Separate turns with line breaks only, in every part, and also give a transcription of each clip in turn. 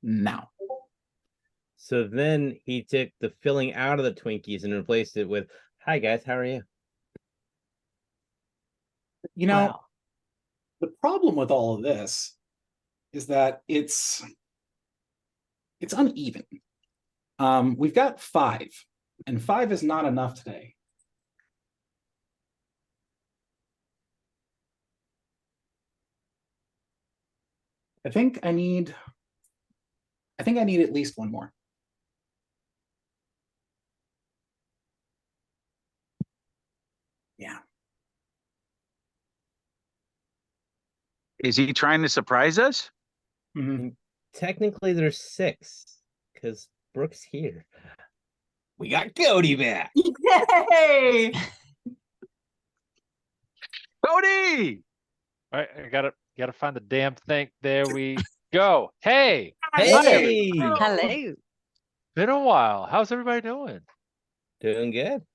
now.
So then he took the filling out of the Twinkies and replaced it with, "Hi guys, how are you?"
You know,
Wow.
the problem with all of this is that it's uneven. We've got 5, and 5 is not enough today. I think I need at least one more. Yeah.
Is he trying to surprise us?
Mhm.
Technically, there's 6 because Brooke's here. We got Cody back.
Yay!
Cody!
All right, I gotta find the damn thing. There we go. Hey,
Hey,
Hello.
been a while. How's everybody doing?
doing good.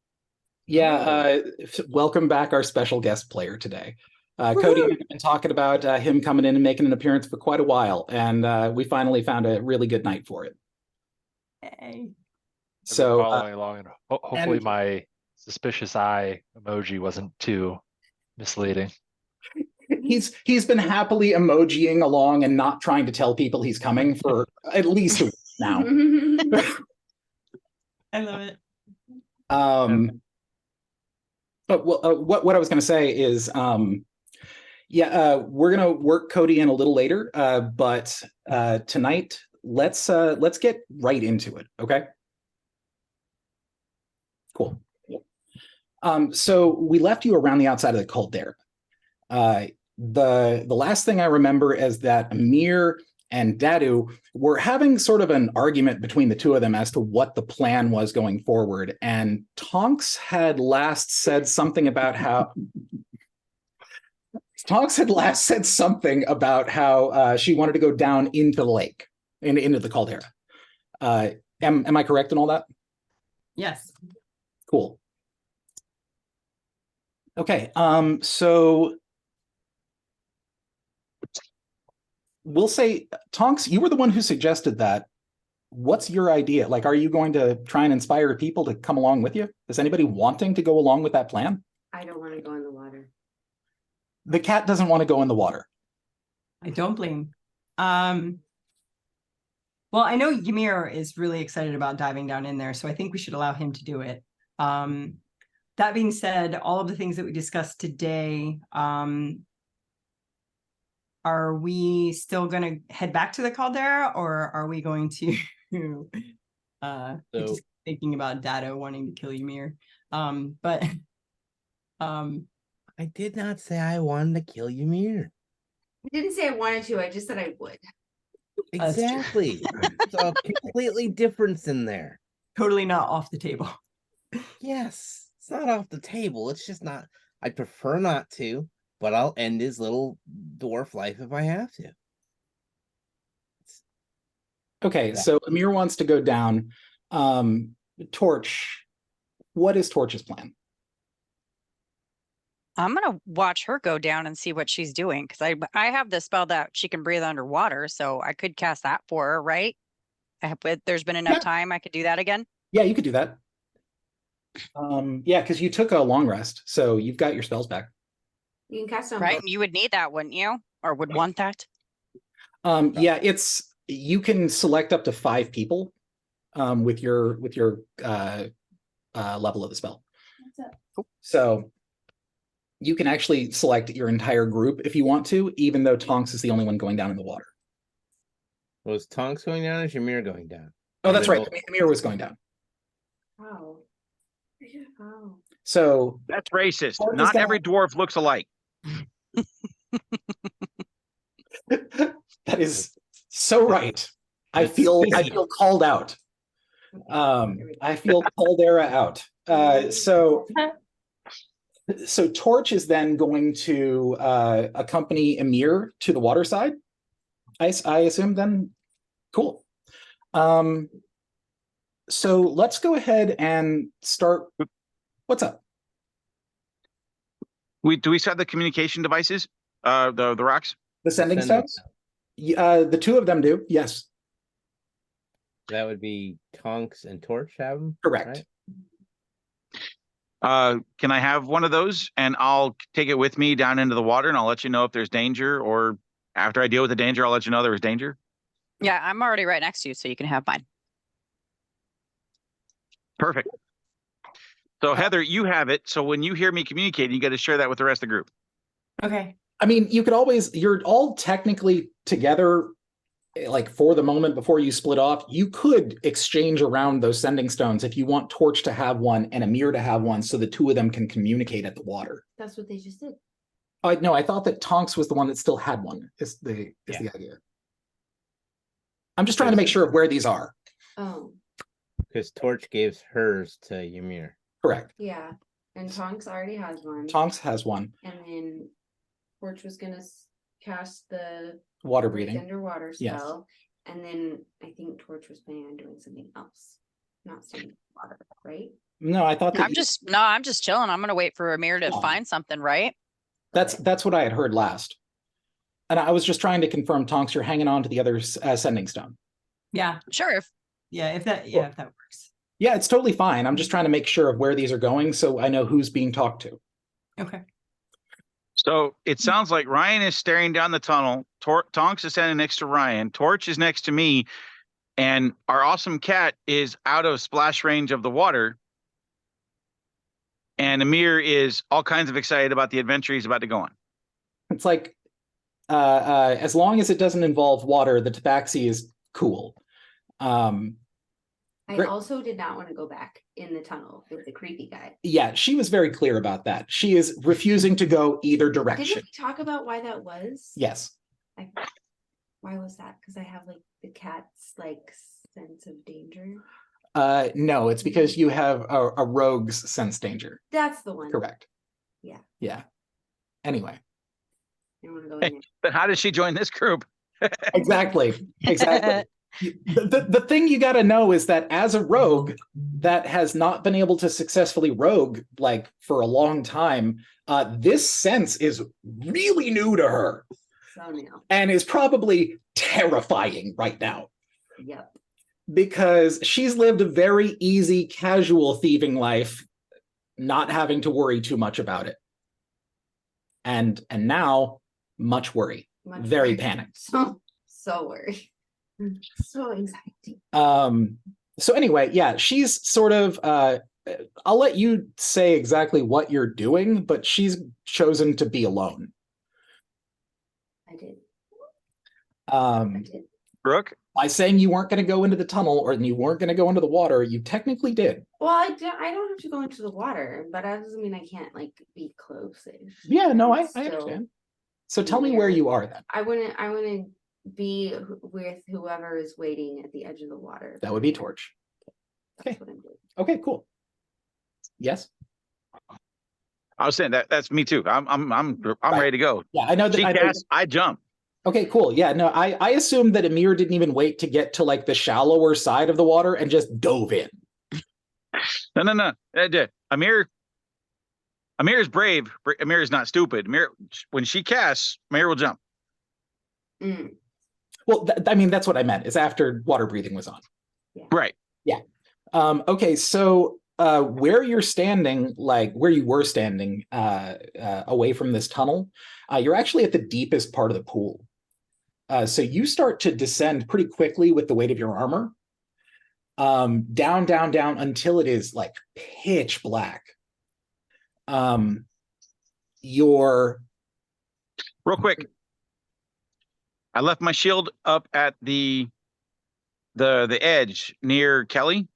Yeah, welcome back our special guest player today. Cody and I have been talking about him coming in and making an appearance for quite a while, and we finally found a really good night for it.
Hey.
I've been
So,
following along, and hopefully
and-
my suspicious eye emoji wasn't too misleading.
he's been happily emojiing along and not trying to tell people he's coming for at least a week now.
I love it.
But what I was going to say is, we're going to work Cody in a little later, but tonight let's get right into it. Okay. Cool. So we left you around the outside of the Caldera. The last thing I remember is that Amir and Dadu were having sort of an argument between the two of them as to what the plan was going forward. And Tonks had last said something about how she wanted to go down into the lake, into the Caldera. Am I correct in all that?
Yes.
Cool. Okay, so we'll say, Tonks, you were the one who suggested that. What's your idea? Like, are you going to try and inspire people to come along with you? Is anybody wanting to go along with that plan?
I don't want to go in the water.
The cat doesn't want to go in the water.
I don't blame. Well, I know Ymir is really excited about diving down in there, so I think we should allow him to do it. That being said, all of the things that we discussed today, are we still going to head back to the Caldera, or are we going to just thinking about Dado wanting to kill Ymir? But
I did not say I wanted to kill Ymir.
I didn't say I wanted to, I just said I would.
Exactly. It's a completely difference in there.
totally not off the table.
Yes, it's not off the table. It's just not. I prefer not to, but I'll end his little dwarf life if I have to.
Okay, so Amir wants to go down. Torch, what is Torch's plan?
I'm gonna watch her go down and see what she's doing, because I have the spell that she can breathe underwater, so I could cast that for her, right? There's been enough time I could do that again.
Yeah, you could do that. Yeah, because you took a long rest, so you've got your spells back.
You can cast on
Right?
both.
You would need that, wouldn't you? Or would want that?
Yeah, you can select up to 5 people with your level of the spell.
Cool.
So you can actually select your entire group if you want to, even though Tonks is the only one going down in the water.
Was Tonks going down or is Ymir going down?
Oh, that's right. Amir was going down.
Oh. Oh.
So
That's racist.
Torch is
Not
gonna-
every dwarf looks alike.
that is so right. I feel called out. I feel Caldera out. So Torch is then going to accompany Amir to the water side. I assume then. Cool. So let's go ahead and start. What's up?
Do we set the communication devices? The rocks?
The sending
Sending
stones? The 2 of them do, yes.
that would be Tonks and Torch have them.
Correct.
Can I have one of those and I'll take it with me down into the water and I'll let you know if there's danger, or after I deal with the danger, I'll let you know there was danger.
Yeah, I'm already right next to you, so you can have mine.
Perfect. So Heather, you have it. So when you hear me communicating, you got to share that with the rest of the group.
Okay.
I mean, you could always, you're all technically together, like for the moment before you split off. You could exchange around those sending stones if you want Torch to have one and Amir to have one, so the two of them can communicate at the water.
That's what they just did.
No, I thought that Tonks was the one that still had one, is the idea. I'm just trying to make sure of where these are.
Oh,
Because Torch gives hers to Ymir.
Correct.
yeah. And Tonks already has one.
Tonks has one.
And then Torch was gonna cast the
Water
breathe
breathing.
underwater
Yes.
spell. And then I think Torch was planning on doing something else. Not staying in water, right?
No, I thought that
I'm just chilling. I'm gonna wait for Amir to
Oh.
find something, right?
that's what I had heard last. And I was just trying to confirm, Tonks, you're hanging on to the other sending stone.
Yeah.
Sure. If
If that works.
Yeah, it's totally fine. I'm just trying to make sure of where these are going so I know who's being talked to.
Okay.
So it sounds like Ryan is staring down the tunnel. Tonks is standing next to Ryan. Torch is next to me. And our awesome cat is out of splash range of the water. And Amir is all kinds of excited about the adventure he's about to go on.
It's like, as long as it doesn't involve water, the tabaxi is cool.
I
Great.
also did not want to go back in the tunnel with the creepy guy.
Yeah, she was very clear about that. She is refusing to go either
Didn't
direction.
we talk about why that was?
Yes.
Why was that? Because I have like the cat's like sense of danger.
No, it's because you have a rogue's sense danger.
That's the one.
Correct.
Yeah.
Yeah. Anyway.
I want to go in there.
But how did she join this group?
Exactly. The thing you got to know is that as a rogue that has not been able to successfully rogue like for a long time, this sense is really new to her
So now.
and is probably terrifying right now
Yep.
because she's lived a very easy, casual thieving life, not having to worry too much about it. And now much worry,
Much
very
worried.
panicked.
So worried. So anxiety.
So anyway, yeah, she's sort of I'll let you say exactly what you're doing, but she's chosen to be alone.
I did.
I
did.
Brooke?
By saying you weren't going to go into the tunnel or you weren't going to go into the water, you technically did.
Well, I don't have to go into the water, but that doesn't mean I can't like be close-ish.
Yeah, no, I
Still
understand. So tell me where you are then.
I wouldn't be with whoever is waiting at the edge of the water.
That would be Torch.
That's
okay.
what I'm doing.
Okay, cool. Yes.
I was saying that's me too. I'm ready to go.
Yeah, I know that.
She casts, I jump.
Okay, cool. Yeah, no, I assumed that Amir didn't even wait to get to like the shallower side of the water and just dove in.
No. Amir is brave. Amir is not stupid. Amir, when she casts, Amir will jump.
Mm.
Well, I mean, that's what I meant. Is after water breathing was on.
Right.
Okay, so where you're standing, like where you were standing away from this tunnel, you're actually at the deepest part of the pool. So you start to descend pretty quickly with the weight of your armor. Down until it is like pitch black. Your
Real quick. I left my shield up at the edge near Kelly.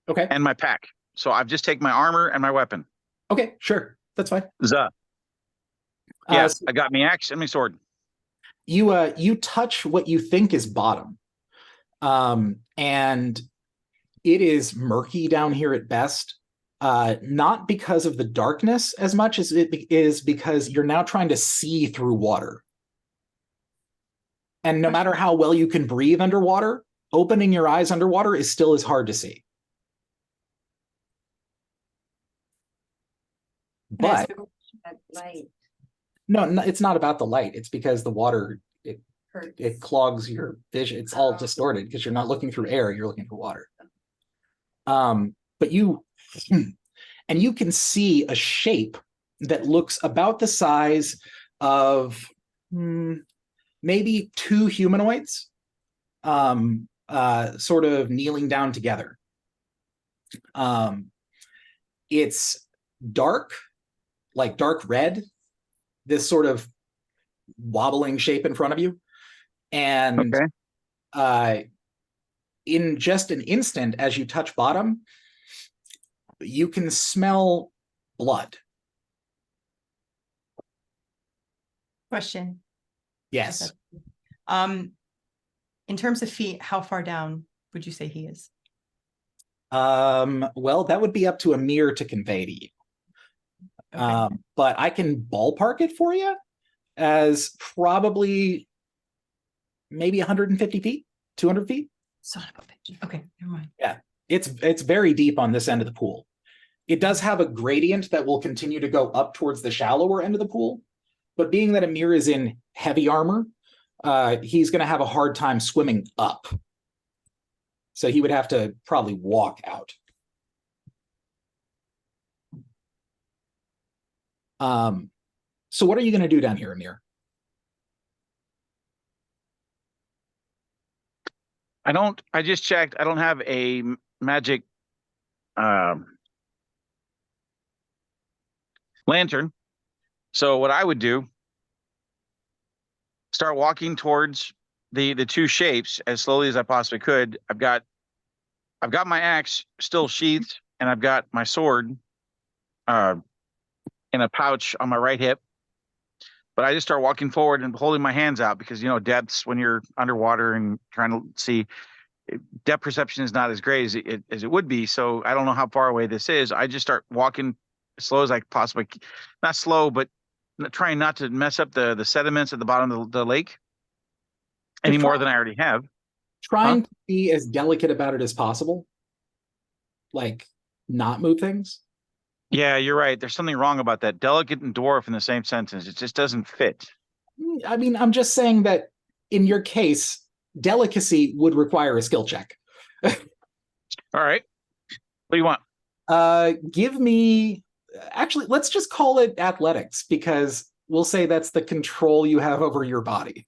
okay,
And my pack. So I've just taken my armor and my weapon.
okay, sure, that's fine.
Zuh. Yeah,
So
I got my axe and my sword.
you touch what you think is bottom, and it is murky down here at best. Not because of the darkness as much as it is because you're now trying to see through water. And no matter how well you can breathe underwater, opening your eyes underwater is still as hard to see. But
That light.
no, it's not about the light. It's because the water,
Hurts.
it clogs your vision. It's all
Oh.
distorted because you're not looking through air, you're looking through water. But you and you can see a shape that looks about the size of maybe two humanoids, sort of kneeling down together. It's dark, like dark red, this sort of wobbling shape in front of you. And in just an instant, as you touch bottom, you can smell blood.
Question.
Yes.
In terms of feet, how far down would you say he is?
Well, that would be up to Amir to convey to you.
Okay.
But I can ballpark it for you as probably maybe 150 feet, 200 feet.
Son of a bitch. Okay, never mind.
It's very deep on this end of the pool. It does have a gradient that will continue to go up towards the shallower end of the pool, but being that Amir is in heavy armor, he's going to have a hard time swimming up. So he would have to probably walk out. So what are you going to do down here, Amir?
I just checked. I don't have a magic lantern. So what I would do, start walking towards the two shapes as slowly as I possibly could. I've got my axe still sheathed, and I've got my sword in a pouch on my right hip. But I just start walking forward and holding my hands out because, you know, depths when you're underwater and trying to see, depth perception is not as great as it would be. So I don't know how far away this is. I just start walking as slow as I possibly, not slow, but trying not to mess up the sediments at the bottom of the lake any more than I already have.
Trying to be as delicate about it as possible. Like, not move things.
Yeah, you're right. There's something wrong about that. Delicate and dwarf in the same sentence. It just doesn't fit.
I mean, I'm just saying that in your case, delicacy would require a skill check.
All right. What do you want?
Give me, actually, let's just call it athletics because we'll say that's the control you have over your body.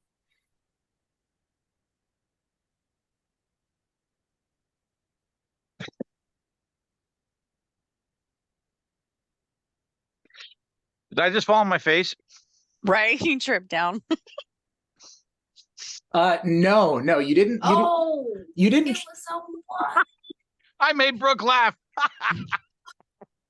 Did I just fall on my face?
Right? You trip down.
No, you didn't. You didn't.
It was so fun.
I made Brooke laugh.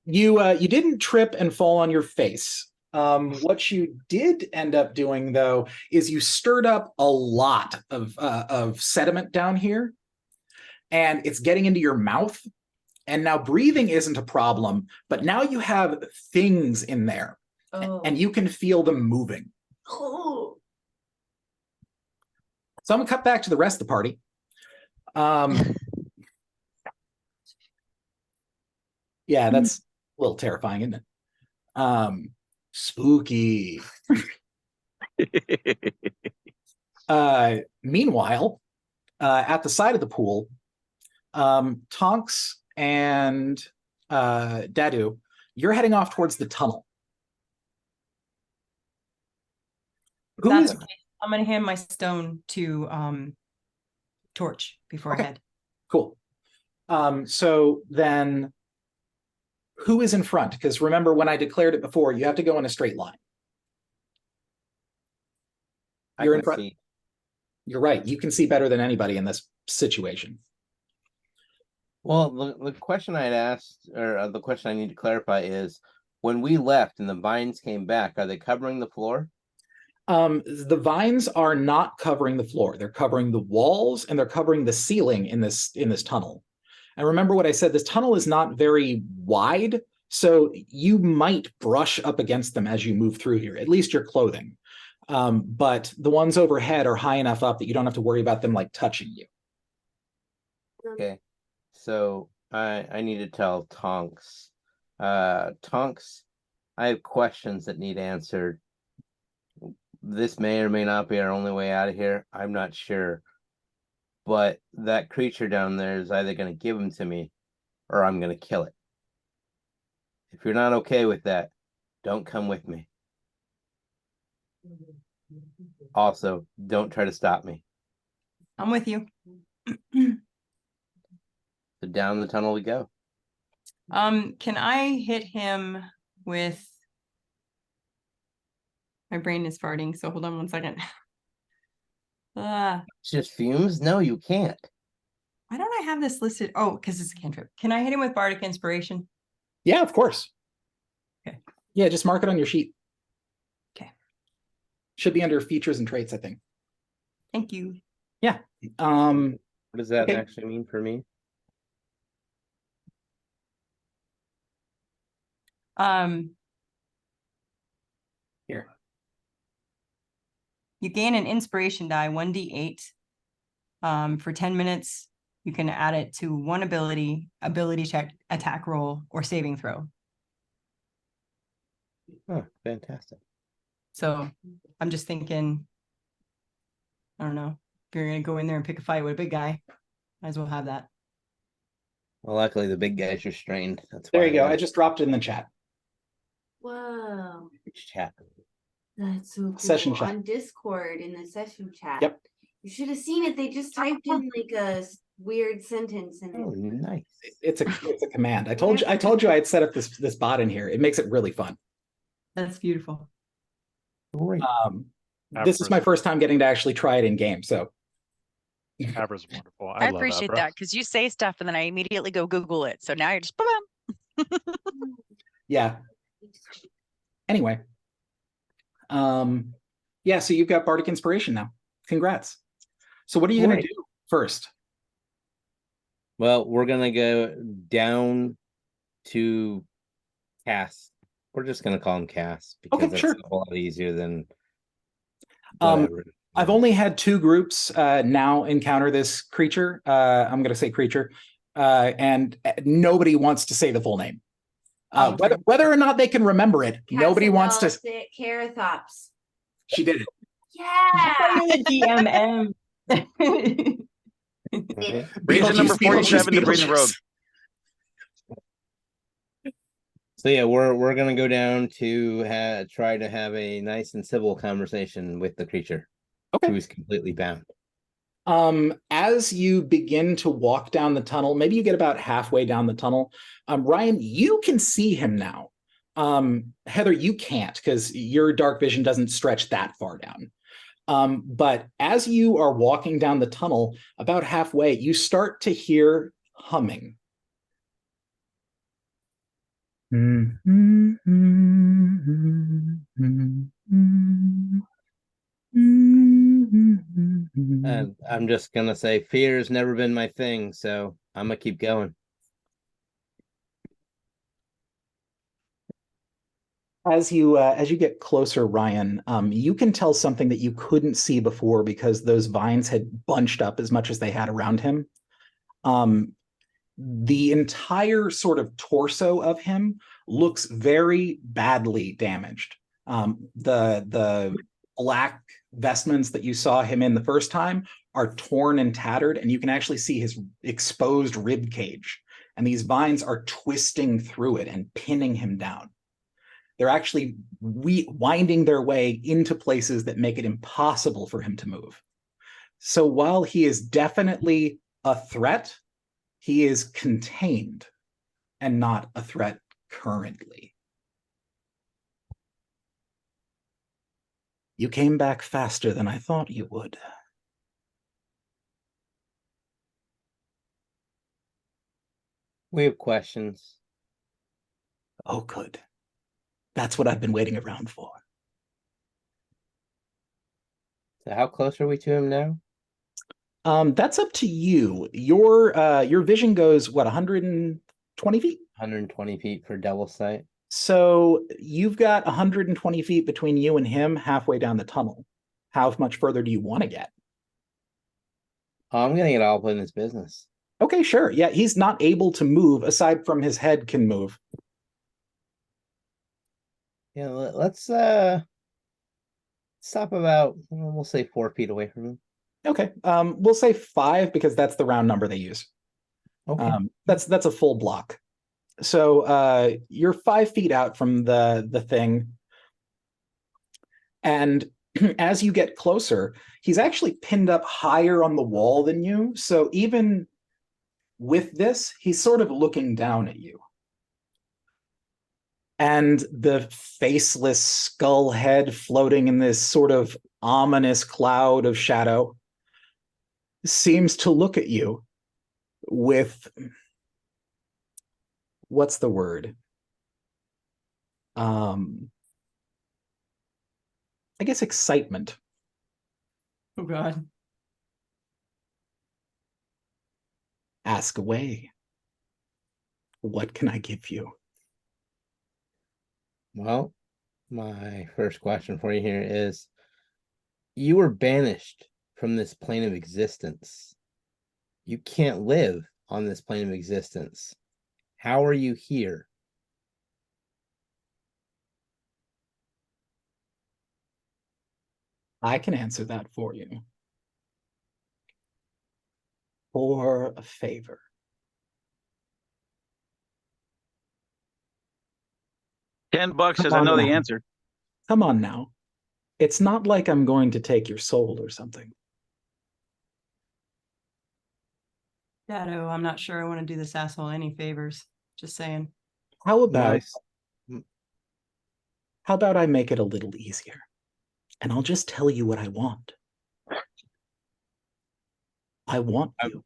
You didn't trip and fall on your face. What you did end up doing, though, is you stirred up a lot of sediment down here, and it's getting into your mouth. And now breathing isn't a problem, but now you have things in there, and you can feel them moving.
Oh.
So I'm gonna cut back to the rest of the party. Yeah, that's a little terrifying, isn't it? Spooky. Meanwhile, at the side of the pool, Tonks and Dadu, you're heading off towards the tunnel. Who
That's
is
okay. I'm gonna hand my stone to Torch before
Okay.
I head.
cool? So then, who is in front? Because remember, when I declared it before, you have to go in a straight line. You're in front. You're right. You can see better than anybody in this situation.
Well, the question I had asked, or the question I need to clarify is, when we left and the vines came back, are they covering the floor?
The vines are not covering the floor. They're covering the walls and they're covering the ceiling in this tunnel. And remember what I said, this tunnel is not very wide, so you might brush up against them as you move through here, at least your clothing. But the ones overhead are high enough up that you don't have to worry about them like touching you.
Okay, so I need to tell Tonks. Tonks, I have questions that need answered. this may or may not be our only way out of here. I'm not sure. But that creature down there is either going to give him to me or I'm going to kill it. If you're not okay with that, don't come with me. Also, don't try to stop me.
I'm with you.
So down the tunnel we go.
Can I hit him with? My brain is farting, so hold on one second.
It's just fumes? No, you can't.
Why don't I have this listed? Oh, because it's a cantrip. Can I hit him with Bardic Inspiration?
Yeah, of course.
Okay.
Yeah, just mark it on your sheet.
Okay.
Should be under features and traits, I think.
Thank you.
What does that
Okay.
actually mean for me?
Here.
You gain an inspiration die, 1d8. For 10 minutes, you can add it to one ability check, attack roll, or saving throw.
Oh, fantastic.
So I'm just thinking, I don't know, if you're gonna go in there and pick a fight with a big guy, might as well have that.
Well, luckily the big guy's restrained. That's
There
why
you go.
I
I just dropped it in the chat.
Whoa,
chat.
that's so cool.
Session chat.
On Discord in the session chat.
Yep.
You should have seen it. They just typed in like a weird sentence and
Oh, nice.
It's a command. I told you I had set up this bot in here. It makes it really fun.
That's beautiful.
Great.
This is my first time getting to actually try it in game, so
Abra's wonderful.
I
love
appreciate
Abra.
that because you say stuff and then I immediately go Google it. So now you're just boom.
yeah. Anyway, yeah. So you've got Bardic Inspiration now. Congrats. So what are you going to
Great.
do first?
Well, we're gonna go down to Cass. We're just gonna call him Cass because
Okay,
that's
sure.
a lot easier than
Um, I've only had 2 groups now encounter this creature. I'm going to say creature, and nobody wants to say the full name.
Okay.
Whether or not they can remember it, nobody wants to.
Say Carathops.
She did it.
Yeah.
The DMM.
Reason number
Beetlejuice,
47 to bring the rogue.
So yeah, we're gonna go down to try to have a nice and civil conversation with the creature.
Okay.
Who's completely bound.
As you begin to walk down the tunnel, maybe you get about halfway down the tunnel. Ryan, you can see him now. Heather, you can't because your dark vision doesn't stretch that far down. But as you are walking down the tunnel, about halfway, you start to hear humming.
And I'm just gonna say fear's never been my thing, so I'm gonna keep going.
As you get closer, Ryan, you can tell something that you couldn't see before because those vines had bunched up as much as they had around him. The entire sort of torso of him looks very badly damaged. The black vestments that you saw him in the first time are torn and tattered, and you can actually see his exposed rib cage. And these vines are twisting through it and pinning him down. They're actually winding their way into places that make it impossible for him to move. So while he is definitely a threat, he is contained and not a threat currently. You came back faster than I thought you would.
We have questions.
Oh, good. That's what I've been waiting around for.
So how close are we to him now?
That's up to you. Your vision goes, what, 120 feet?
120 feet for double sight.
So you've got 120 feet between you and him halfway down the tunnel. How much further do you want to get?
Oh, I'm gonna get all up in his business.
Okay, sure. Yeah, he's not able to move aside from his head can move.
Yeah, let's Stop about, we'll say 4 feet away from him.
Okay. We'll say 5 because that's the round number they use.
Okay.
That's a full block. So you're 5 feet out from the thing. And as you get closer, he's actually pinned up higher on the wall than you. So even with this, he's sort of looking down at you. And the faceless skull head floating in this sort of ominous cloud of shadow seems to look at you with, what's the word? I guess excitement.
Oh God.
Ask away. What can I give you?
Well, my first question for you here is, you were banished from this plane of existence. You can't live on this plane of existence. How are you here?
I can answer that for you. For a favor.
$10 says
Come
I
on
know the
now.
answer.
Come on now. It's not like I'm going to take your soul or something.
Dado, I'm not sure I want to do this asshole any favors. Just saying.
How about
Nice.
how about I make it a little easier? And I'll just tell you what I want. I want you.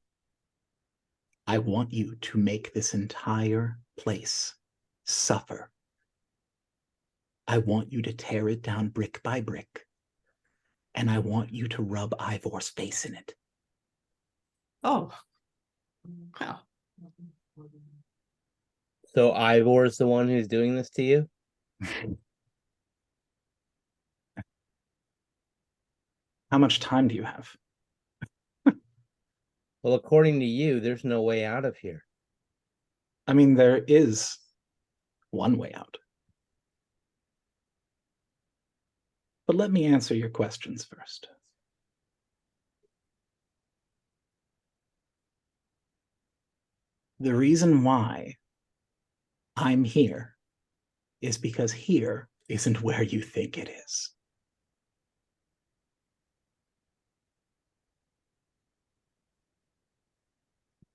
I want you to make this entire place suffer. I want you to tear it down brick by brick. And I want you to rub Ivor's face in it.
Oh. Wow.
So Ivor's the one who's doing this to you?
How much time do you have?
Well, according to you, there's no way out of here.
I mean, there is one way out. But let me answer your questions first. The reason why I'm here is because here isn't where you think it is.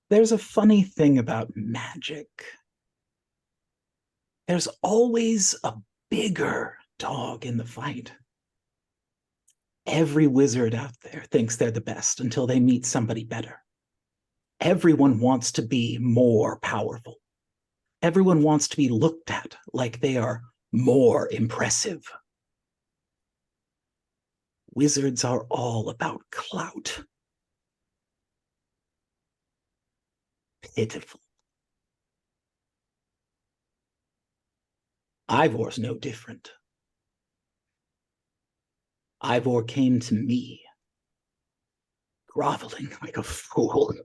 There's a funny thing about magic. There's always a bigger dog in the fight. Every wizard out there thinks they're the best until they meet somebody better. Everyone wants to be more powerful. Everyone wants to be looked at like they are more impressive. Wizards are all about clout. Pitiful. Ivor's no different. Ivor came to me, groveling like a fool,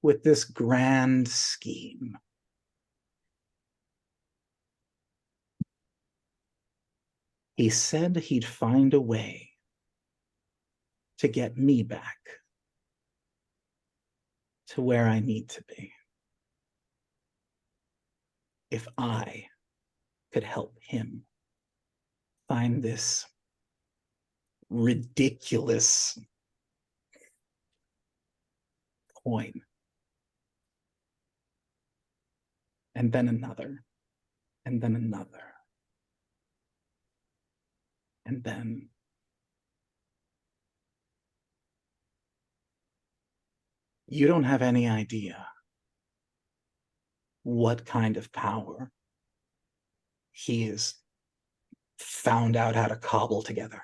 with this grand scheme. He said he'd find a way to get me back to where I need to be. If I could help him find this ridiculous coin. And then another, and then another. And then you don't have any idea what kind of power he has found out how to cobble together.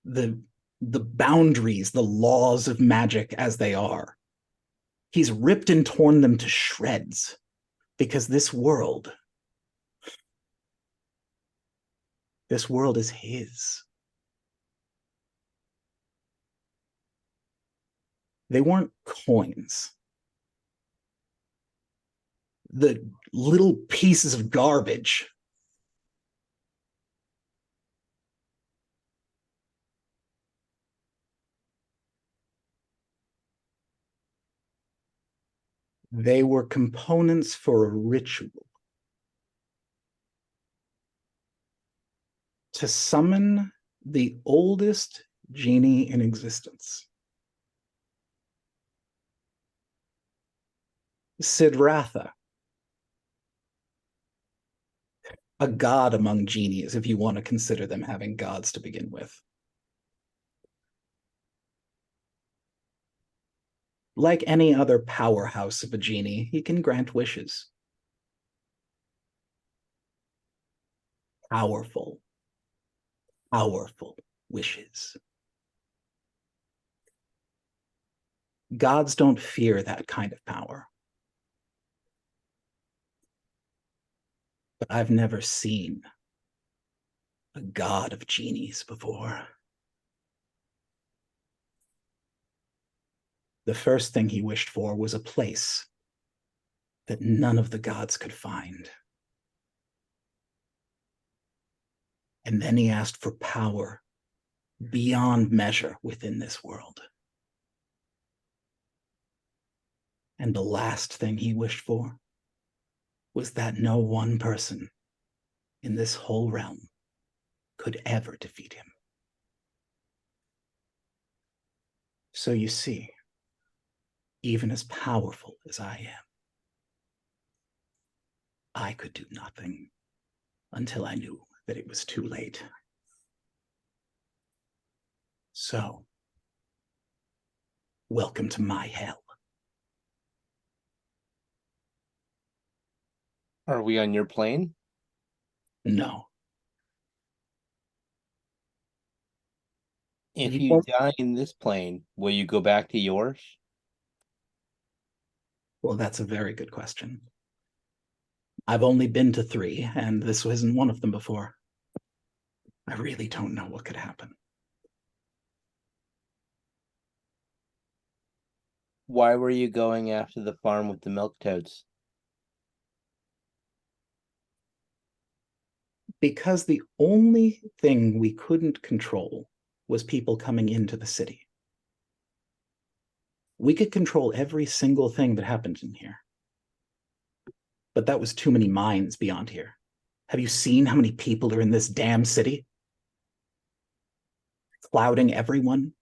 The boundaries, the laws of magic as they are. He's ripped and torn them to shreds because this world is his. They weren't coins. The little pieces of garbage They were components for a ritual. To summon the oldest genie in existence. Sidratha, a god among genies, if you want to consider them having gods to begin with. Like any other powerhouse of a genie, he can grant wishes. Powerful, powerful wishes. Gods don't fear that kind of power. But I've never seen a god of genies before. The first thing he wished for was a place that none of the gods could find. And then he asked for power beyond measure within this world. And the last thing he wished for was that no one person in this whole realm could ever defeat him. So you see, even as powerful as I am, I could do nothing until I knew that it was too late. So, welcome to my hell.
Are we on your plane?
No.
If
You
you
won't-
die in this plane, will you go back to yours?
Well, that's a very good question. I've only been to 3, and this wasn't one of them before. I really don't know what could happen.
Why were you going after the farm with the milk toads?
Because the only thing we couldn't control was people coming into the city. We could control every single thing that happened in here. But that was too many minds beyond here. Have you seen how many people are in this damn city? Clouding everyone?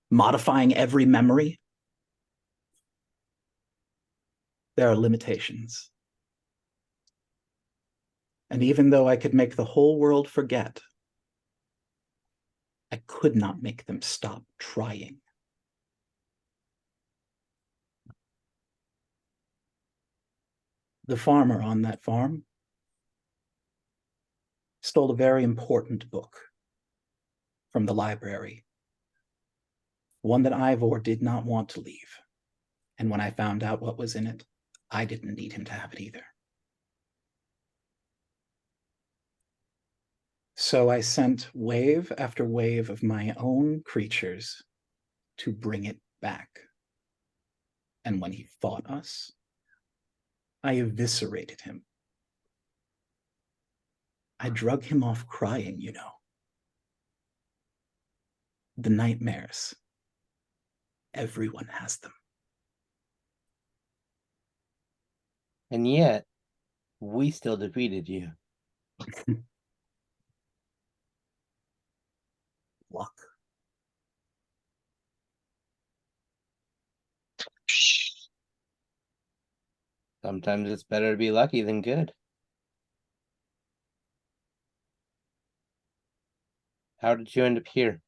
Modifying every memory? There are limitations. And even though I could make the whole world forget, I could not make them stop trying. The farmer on that farm stole a very important book from the library, one that Ivor did not want to leave. And when I found out what was in it, I didn't need him to have it either. So I sent wave after wave of my own creatures to bring it back. And when he fought us, I eviscerated him. I drug him off crying, you know. The nightmares. Everyone has them.
And yet, we still defeated you.
Luck.
Sometimes it's better to be lucky than good. How did you end up here?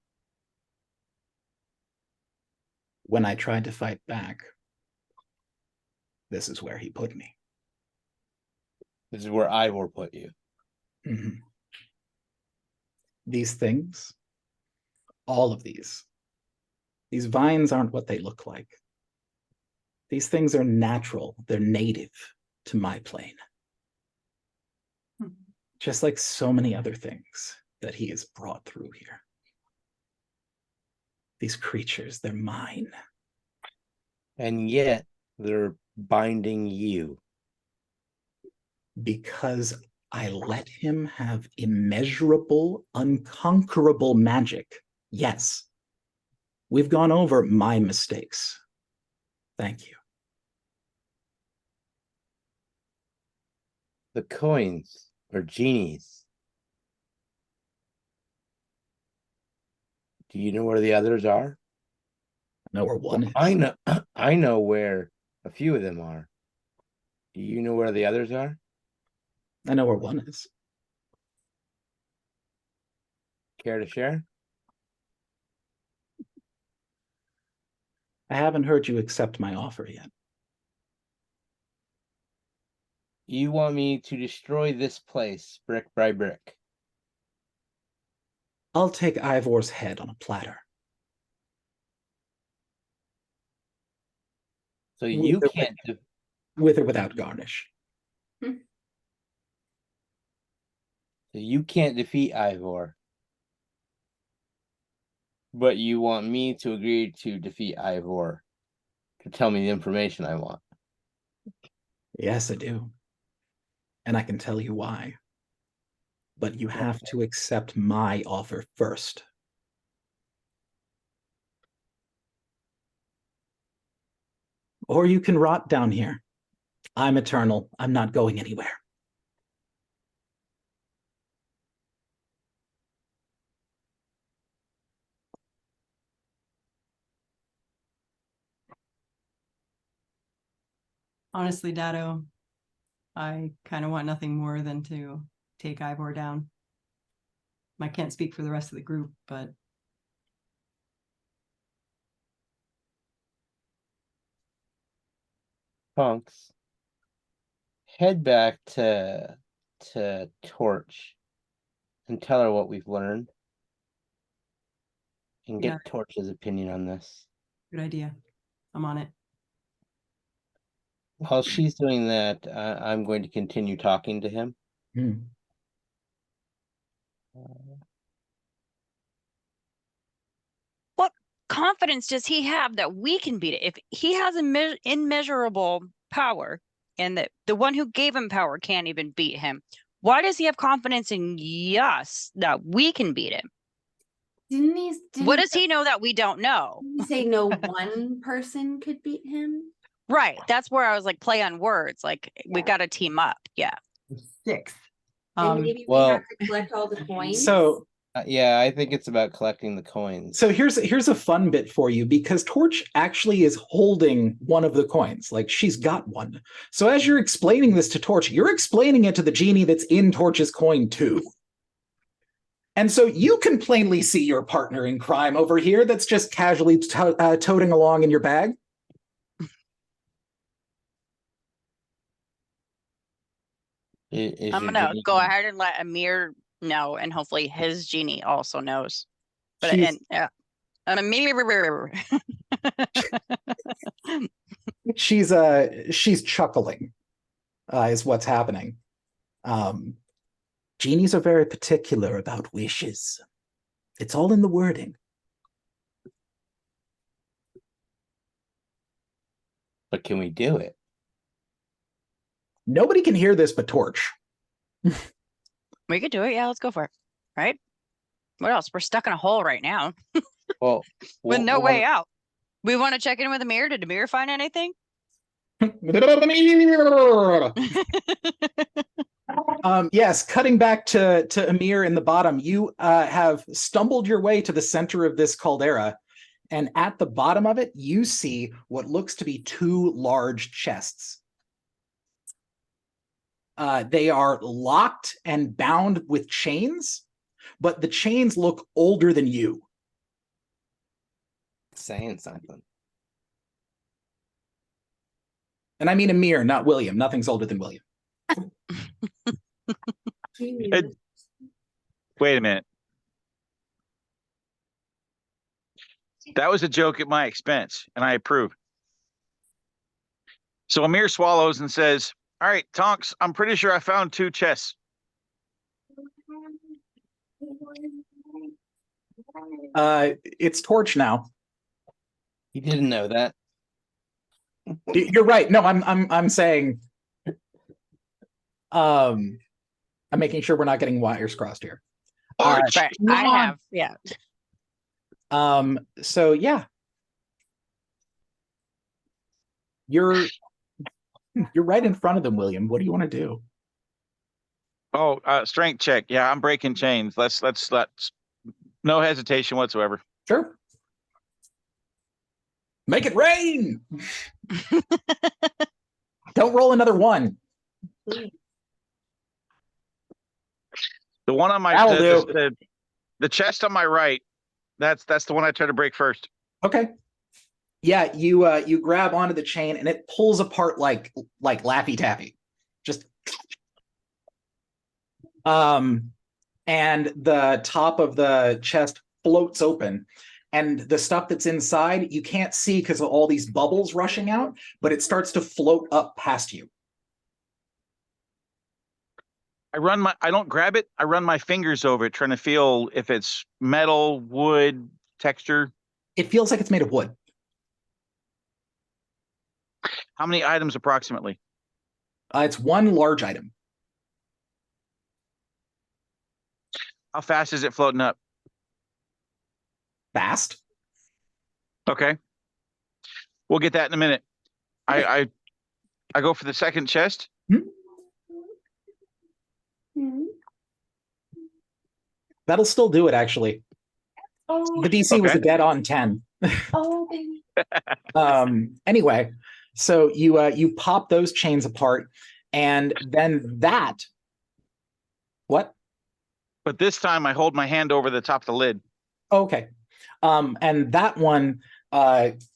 When I tried to fight back, this is where he put me.
This is where Ivor put you.
Mm-hmm. These things, all of these vines aren't what they look like. These things are natural. They're native to my plane. Just like so many other things that he has brought through here. These creatures, they're mine.
And yet, they're binding you.
Because I let him have immeasurable, unconquerable magic. Yes. We've gone over my mistakes. Thank you.
the coins or genies. Do you know where the others are?
I know where one is.
I know I know where a few of them are. Do you know where the others are?
I know where one is.
Care to share?
I haven't heard you accept my offer yet.
You want me to destroy this place brick by brick?
I'll take Ivor's head on a platter.
So you
With or
can't
With or without garnish.
so you can't defeat Ivor. But you want me to agree to defeat Ivor to tell me the information I want.
Yes, I do. And I can tell you why. But you have to accept my offer first. Or you can rot down here. I'm eternal. I'm not going anywhere.
Honestly, Dado, I kind of want nothing more than to take Ivor down. I can't speak for the rest of the group, but
Punks. Head back to Torch and tell her what we've learned. And get
Yeah.
Torch's opinion on this.
good idea. I'm on it.
While she's doing that, I'm going to continue talking to him.
Hmm.
Confidence does he have that we can beat it? If he has immeasurable power and that the one who gave him power can't even beat him, why does he have confidence in us that we can beat him? What does he know that we don't know?
Didn't he say no one person could beat him?
Right. That's where I was like, play on words. Like, we
Yeah.
got to team up. Yeah.
6.
And maybe we
well-
have to collect all the coins.
So
Yeah, I think it's about collecting the coins.
here's a fun bit for you, because Torch actually is holding one of the coins. Like, she's got one. So as you're explaining this to Torch, you're explaining it to the genie that's in Torch's coin too. And so you can plainly see your partner in crime over here that's just casually toting along in your bag.
Is
I'm
your
going to
genie-
go ahead and let Amir know, and hopefully his genie also knows. But,
She's-
and Amir.
She's chuckling, is what's happening. Genies are very particular about wishes. It's all in the wording.
But can we do it?
Nobody can hear this but Torch.
We could do it. Yeah, let's go for it. Right? What else? We're stuck in a hole right now
Well,
with no
well,
way out. We want to check in with Amir. Did Amir find anything?
Yes, cutting back to Amir in the bottom, you have stumbled your way to the center of this caldera, and at the bottom of it, you see what looks to be 2 large chests. They are locked and bound with chains, but the chains look older than you.
saying something.
And I mean Amir, not William. Nothing's older than William.
Genius.
Wait a minute. That was a joke at my expense, and I approve. So Amir swallows and says, "All right, Tonks, I'm pretty sure I found 2 chests."
It's Torch now.
You didn't know that.
You're right. No, I'm saying, I'm making sure we're not getting wires crossed here.
Torch,
But
come
I
on.
have, yeah.
So yeah, you're right in front of them, William. What do you want to do?
Oh, strength check. Yeah, I'm breaking chains. Let's no hesitation whatsoever.
Sure. Make it rain. Don't roll another one.
Please.
The one on my
That'll do.
the chest on my right. That's the one I try to break first.
Okay. Yeah, you grab onto the chain and it pulls apart like Laffy Taffy. Just and the top of the chest floats open, and the stuff that's inside you can't see because of all these bubbles rushing out, but it starts to float up past you.
I don't grab it. I run my fingers over it, trying to feel if it's metal, wood, texture.
It feels like it's made of wood.
How many items approximately?
It's one large item.
How fast is it floating up?
Fast.
Okay. We'll get that in a minute. I go for the second chest.
Hmm.
That'll still do it, actually.
Oh,
The DC was
Okay.
a dead on 10.
oh, baby.
Anyway, so you pop those chains apart, and then that. What?
But this time I hold my hand over the top of the lid.
Okay. And that one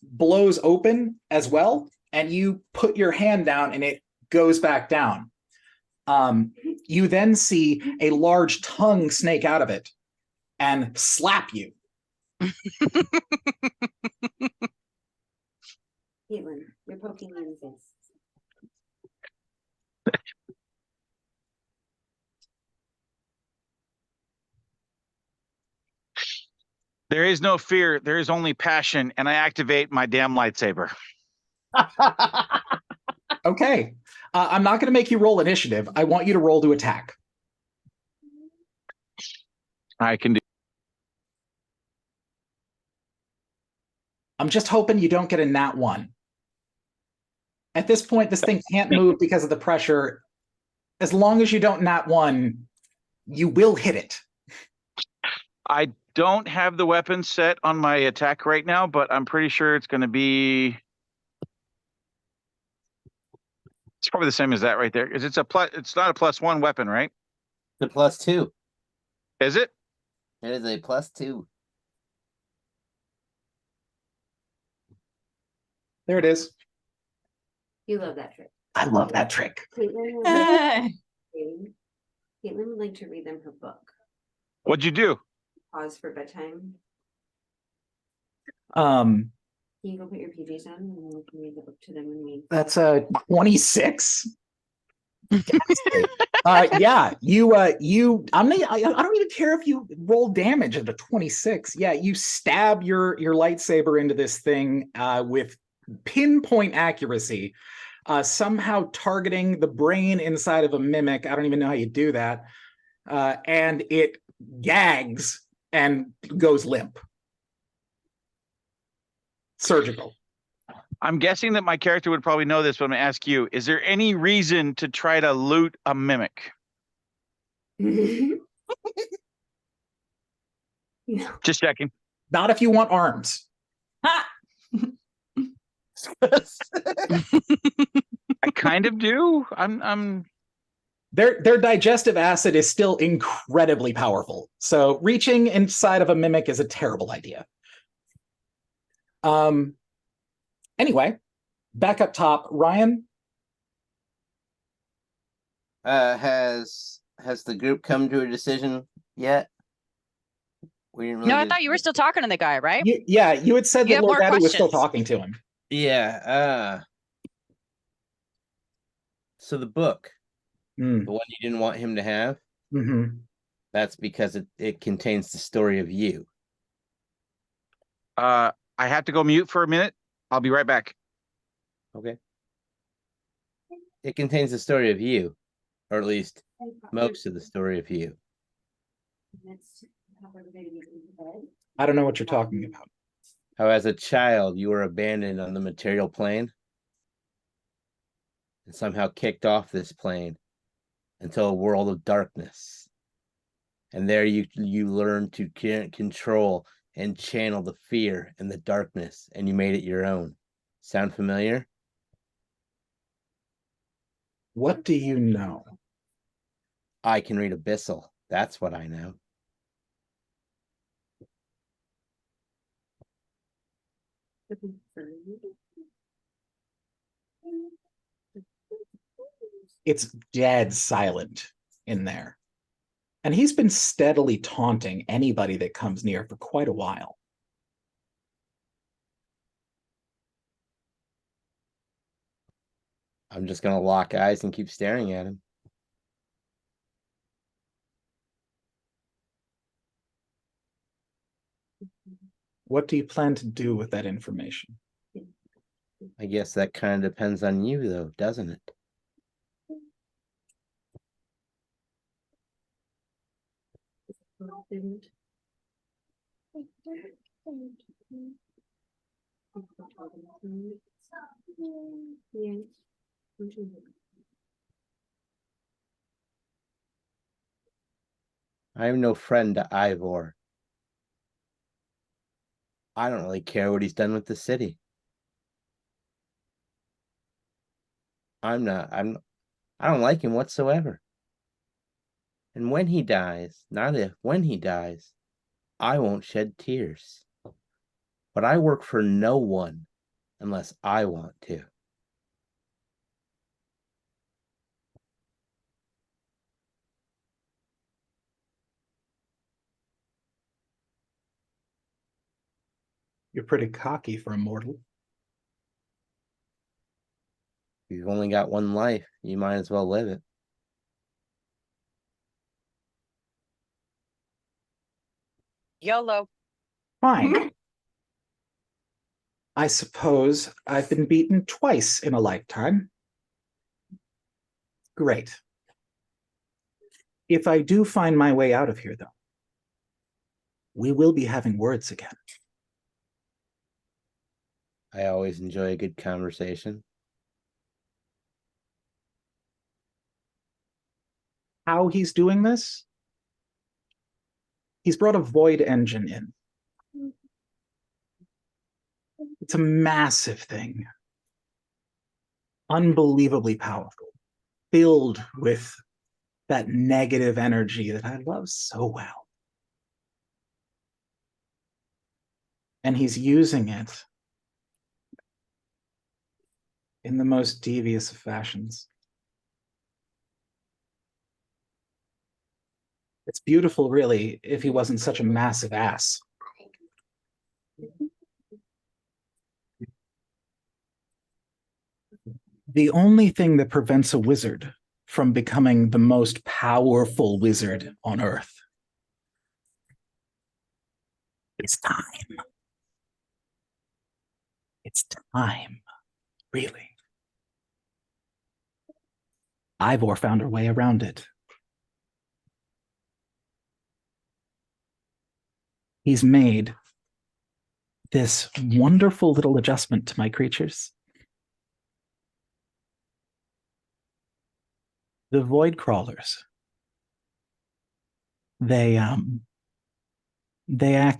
blows open as well, and you put your hand down and it goes back down. You then see a large tongue snake out of it and slap you.
Caitlin, you're poking me in the face.
There is no fear. There is only passion, and I activate my damn lightsaber.
Okay. I'm not going to make you roll initiative. I want you to roll to attack.
I can do.
I'm just hoping you don't get a nat 1. At this point, this thing can't move because of the pressure. As long as you don't nat 1, you will hit it.
I don't have the weapon set on my attack right now, but I'm pretty sure it's going to be. It's probably the same as that right there. Is it's a plus? It's not a +1 weapon, right?
The +2.
Is it?
It is a +2.
There it is.
You love that trick.
I love that trick.
Caitlin would like Caitlin would like to read them her book.
What'd you do?
Pause for bedtime.
Um,
Can you go put your PJs on and then we can read the book to them and we
that's a 26. Yeah, you I don't even care if you roll damage at a 26. Yeah, you stab your lightsaber into this thing with pinpoint accuracy, somehow targeting the brain inside of a mimic. I don't even know how you do that. And it gags and goes limp. Surgical.
I'm guessing that my character would probably know this, but I'm going to ask you: is there any reason to try to loot a mimic?
No.
Just checking.
Not if you want arms.
Ha!
I kind of do. I'm.
Their digestive acid is still incredibly powerful. So reaching inside of a mimic is a terrible idea. Anyway, back up top, Ryan.
Has the group come to a decision yet? We didn't really
No, I
get-
thought you were still talking to the guy, right?
Yeah, you had said
You
that
have
Lord
more
Daddy was still
questions.
talking to him.
Yeah. So the book,
Mm,
the one you didn't want him to have,
mhm.
that's because it contains the story of you.
I have to go mute for a minute. I'll be right back.
Okay. It contains the story of you, or at least most of the story of you.
Let's have everybody get into bed.
I don't know what you're talking about.
How as a child you were abandoned on the material plane and somehow kicked off this plane into a world of darkness. And there you learn to control and channel the fear and the darkness, and you made it your own. Sound familiar?
What do you know?
I can read Abyssal. That's what I know.
It's dead silent in there. And he's been steadily taunting anybody that comes near for quite a while.
I'm just gonna lock eyes and keep staring at him.
What do you plan to do with that information?
I guess that kind of depends on you, though, doesn't it? I am no friend to Ivor. I don't really care what he's done with the city. I don't like him whatsoever. And when he dies, not if, when he dies, I won't shed tears. But I work for no one unless I want to.
You're pretty cocky for a mortal.
You've only got one life. You might as well live it.
YOLO.
Fine. I suppose I've been beaten twice in a lifetime. Great. If I do find my way out of here, though, we will be having words again.
I always enjoy a good conversation.
How he's doing this? He's brought a void engine in. It's a massive thing. Unbelievably powerful. Filled with that negative energy that I love so well. And he's using it in the most devious of fashions. It's beautiful, really, if he wasn't such a massive ass. The only thing that prevents a wizard from becoming the most powerful wizard on Earth is time. It's time, really. Ivor found her way around it. He's made this wonderful little adjustment to my creatures. The void crawlers. They act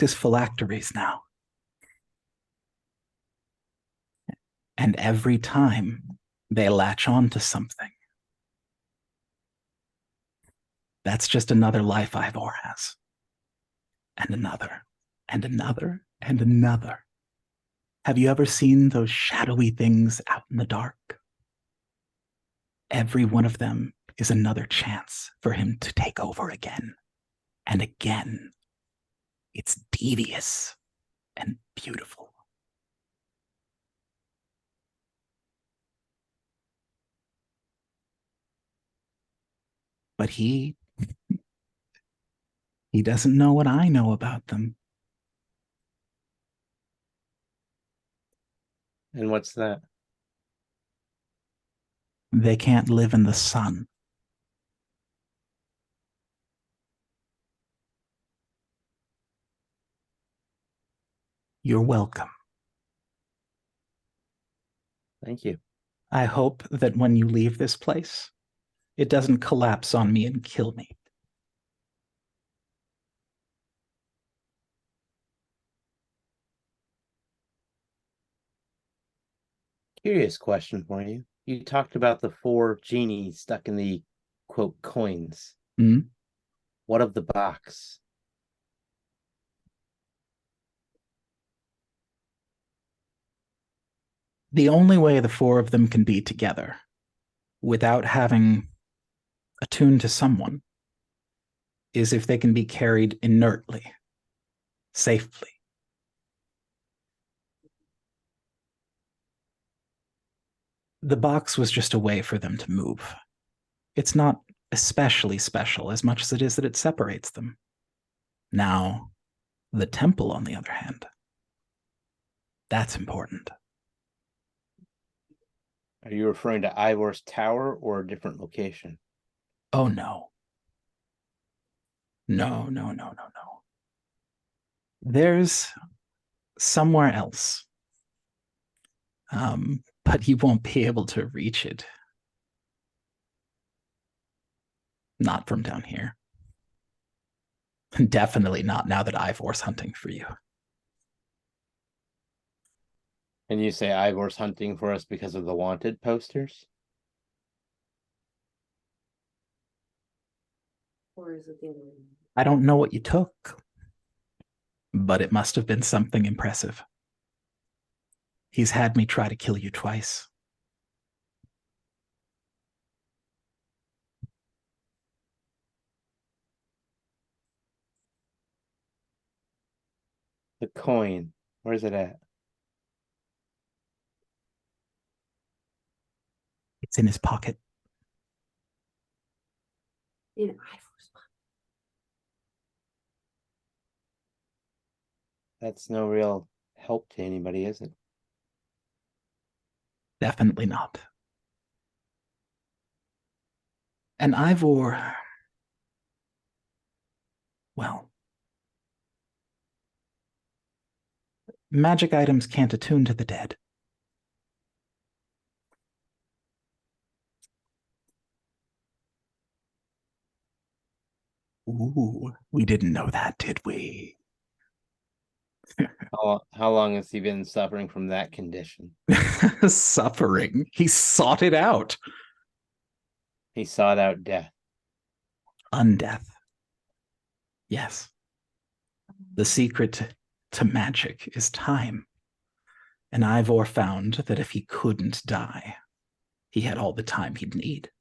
as phylacteries now. And every time they latch on to something, that's just another life Ivor has. And another, and another, and another. Have you ever seen those shadowy things out in the dark? Every one of them is another chance for him to take over again and again. It's devious and beautiful. But he doesn't know what I know about them.
And what's that?
They can't live in the sun. You're welcome.
Thank you.
I hope that when you leave this place, it doesn't collapse on me and kill me.
Curious question for you. You talked about the 4 genies stuck in the quote coins.
Hmm?
What of the box?
The only way the 4 of them can be together without having attuned to someone is if they can be carried inertly, safely. The box was just a way for them to move. It's not especially special as much as it is that it separates them. Now, the temple, on the other hand, that's important.
Are you referring to Ivor's tower or a different location?
Oh, no. No. There's somewhere else. But you won't be able to reach it. Not from down here. Definitely not now that Ivor's hunting for you.
And you say Ivor's hunting for us because of the wanted posters?
Or is it the other way?
I don't know what you took, but it must have been something impressive. He's had me try to kill you twice.
The coin, where's it at?
It's in his pocket.
In Ivor's pocket.
That's no real help to anybody, is it?
Definitely not. And Ivor, well, magic items can't attune to the dead. Ooh, we didn't know that, did we?
How long has he been suffering from that condition?
Suffering. He sought it out.
He sought out death.
Undeath. Yes. The secret to magic is time. And Ivor found that if he couldn't die, he had all the time he'd need.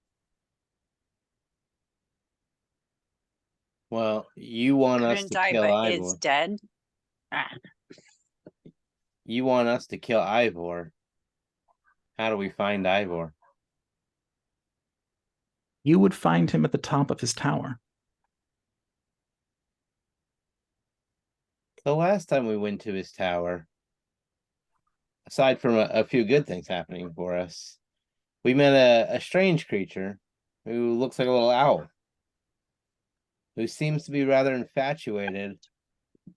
Well, you want us
Couldn't
to
die,
kill
but is
Ivor.
dead. Ah.
You want us to kill Ivor. How do we find Ivor?
You would find him at the top of his tower.
The last time we went to his tower, aside from a few good things happening for us, we met a strange creature who looks like a little owl, who seems to be rather infatuated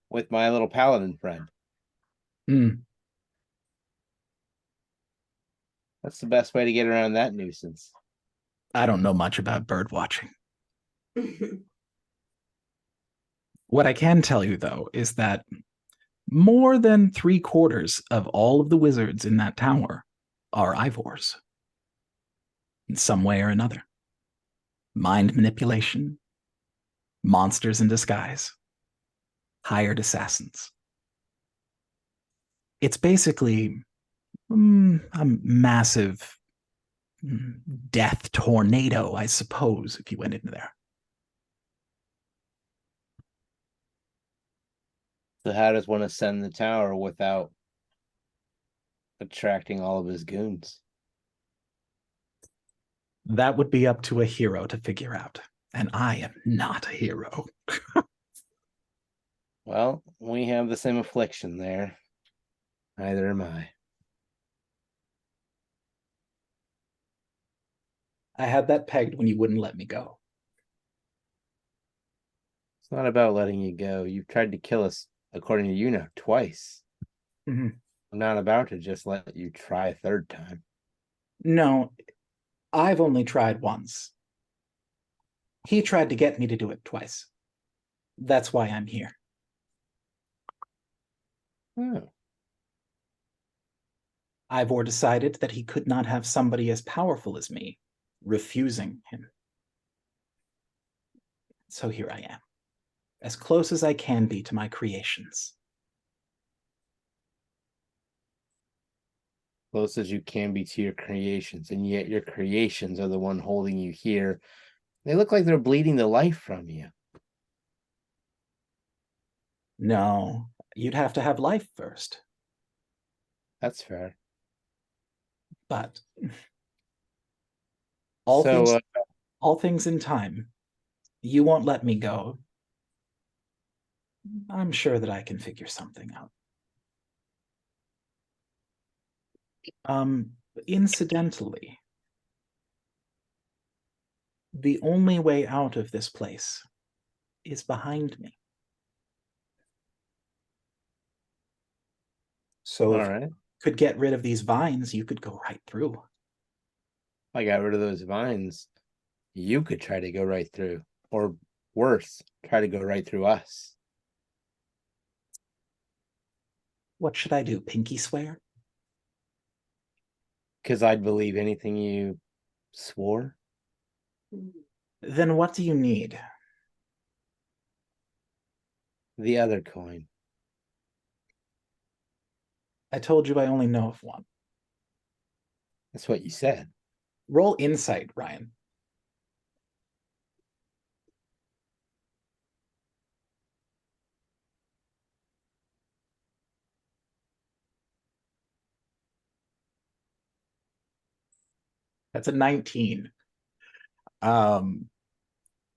with my little paladin friend.
Hmm.
That's the best way to get around that nuisance.
I don't know much about bird watching. What I can tell you, though, is that more than 3/4 of all of the wizards in that tower are Ivors. In some way or another. Mind manipulation, monsters in disguise, hired assassins. It's basically a massive death tornado, I suppose, if you went into there.
So how does one ascend the tower without attracting all of his goons?
That would be up to a hero to figure out. And I am not a hero.
Well, we have the same affliction there. Neither am I.
I had that pegged when you wouldn't let me go.
It's not about letting you go. You've tried to kill us, according to you now, twice.
Mhm.
I'm not about to just let you try a third time.
No, I've only tried once. He tried to get me to do it twice. That's why I'm here.
Oh,
Ivor decided that he could not have somebody as powerful as me refusing him. So here I am, as close as I can be to my creations.
close as you can be to your creations, and yet your creations are the one holding you here. They look like they're bleeding the life from you.
No, you'd have to have life first.
That's fair.
But all
So,
things, all things in time. You won't let me go. I'm sure that I can figure something out. Incidentally, the only way out of this place is behind me. So
all
if
right.
you could get rid of these vines, you could go right through.
If I got rid of those vines, you could try to go right through, or worse, try to go right through us.
What should I do? Pinky swear?
Because I'd believe anything you swore.
Then what do you need?
The other coin.
I told you I only know of one.
That's what you said.
Roll insight, Ryan. That's a 19.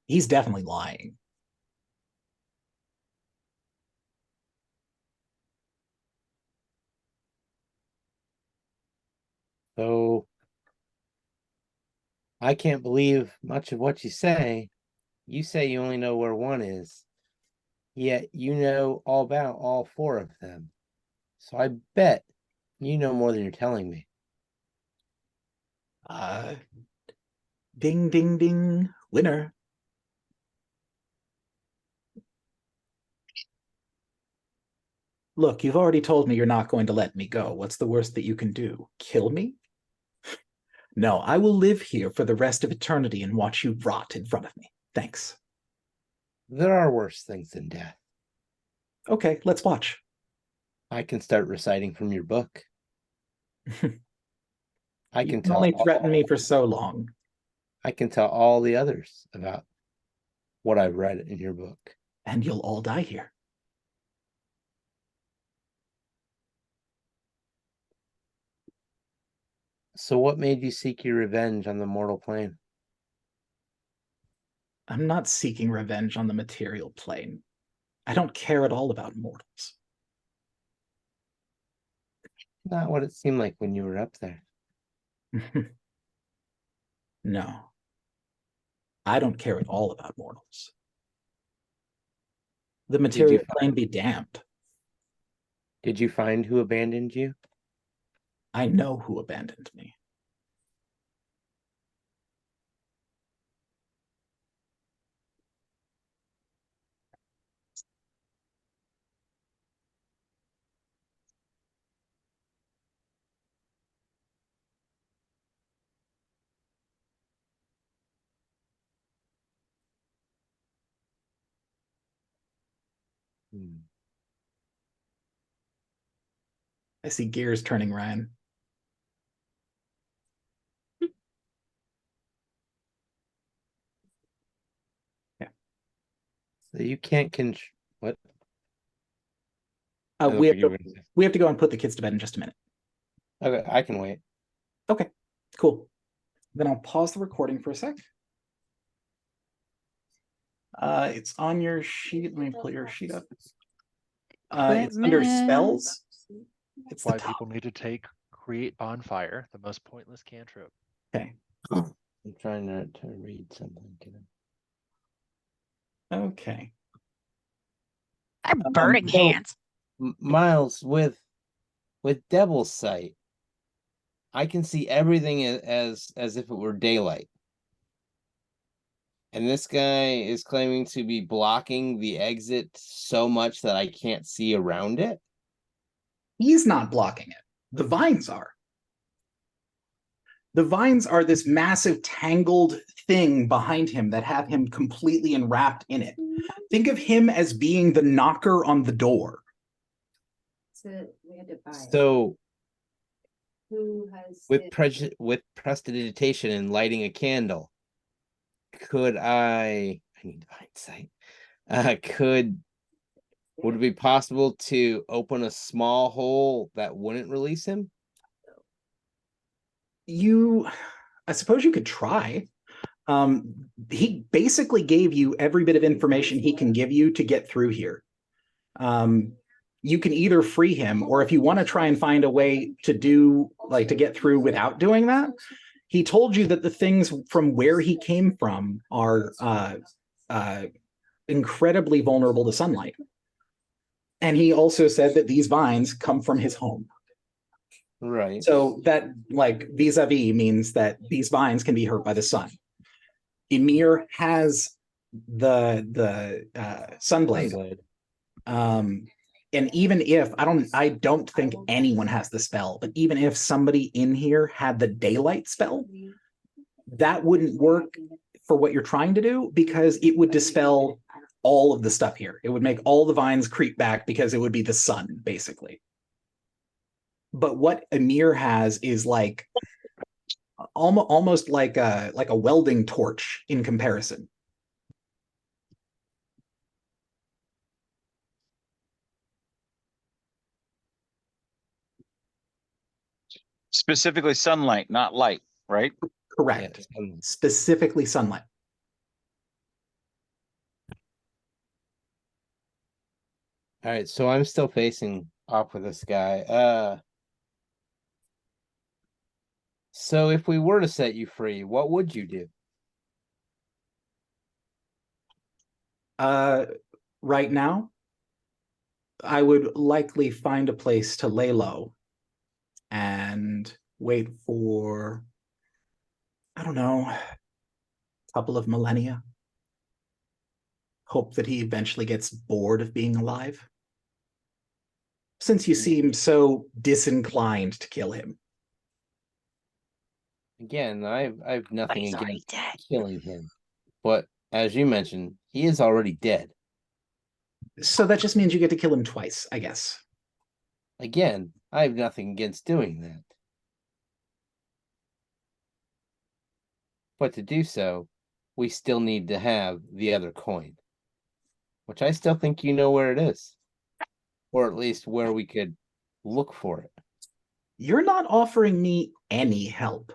He's definitely lying.
So I can't believe much of what you say. You say you only know where one is, yet you know all about all four of them. So I bet you know more than you're telling me.
Ding, ding, ding. Winner. Look, you've already told me you're not going to let me go. What's the worst that you can do? Kill me? No, I will live here for the rest of eternity and watch you rot in front of me. Thanks.
There are worse things than death.
Okay, let's watch.
I can start reciting from your book. I
You
can
can
tell
only threaten me for so long.
I can tell all the others about what I've read in your book.
And you'll all die here.
So what made you seek your revenge on the mortal plane?
I'm not seeking revenge on the material plane. I don't care at all about mortals.
Not what it seemed like when you were up there.
No. I don't care at all about mortals. The material plane be damned.
Did you find who abandoned you?
I know who abandoned me. I see gears turning, Ryan. Yeah.
So you can't what?
We have to go and put the kids to bed in just a minute.
Okay, I can wait.
Okay, cool. Then I'll pause the recording for a sec. It's on your sheet. Let me pull your sheet up. It's under spells. It's
Why
the top.
people need to take create bonfire, the most pointless cantrip.
Okay.
I'm trying not to read something.
Okay.
I'm burning
so-
hands.
Miles, with Devil's Sight, I can see everything as if it were daylight. And this guy is claiming to be blocking the exit so much that I can't see around it.
He's not blocking it. The vines are. The vines are this massive tangled thing behind him that have him completely enwrapped in it. Think of him as being the knocker on the door.
So we had to buy it.
So
Who has
with
it?
with prestidigitation and lighting a candle, could I need divine sight. Would it be possible to open a small hole that wouldn't release him?
I suppose you could try. He basically gave you every bit of information he can give you to get through here. You can either free him, or if you want to try and find a way to to get through without doing that, he told you that the things from where he came from are incredibly vulnerable to sunlight. And he also said that these vines come from his home.
Right.
So that, like, vis-a-vis means that these vines can be hurt by the sun. Ymir has the Sunblade. And even if I don't think anyone has the spell, but even if somebody in here had the daylight spell, that wouldn't work for what you're trying to do, because it would dispel all of the stuff here. It would make all the vines creep back because it would be the sun, basically. But what Ymir has is like almost like a welding torch in comparison.
Specifically sunlight, not light, right?
Correct.
Yeah.
Specifically sunlight.
All right, so I'm still facing off with this guy. So if we were to set you free, what would you do?
Right now, I would likely find a place to lay low and wait for, I don't know, a couple of millennia. Hope that he eventually gets bored of being alive. Since you seem so disinclined to kill him.
Again, I've nothing
he's already
against
dead.
killing him, but as you mentioned, he is already dead.
So that just means you get to kill him twice, I guess.
Again, I have nothing against doing that. But to do so, we still need to have the other coin, which I still think you know where it is, or at least where we could look for it.
You're not offering me any help.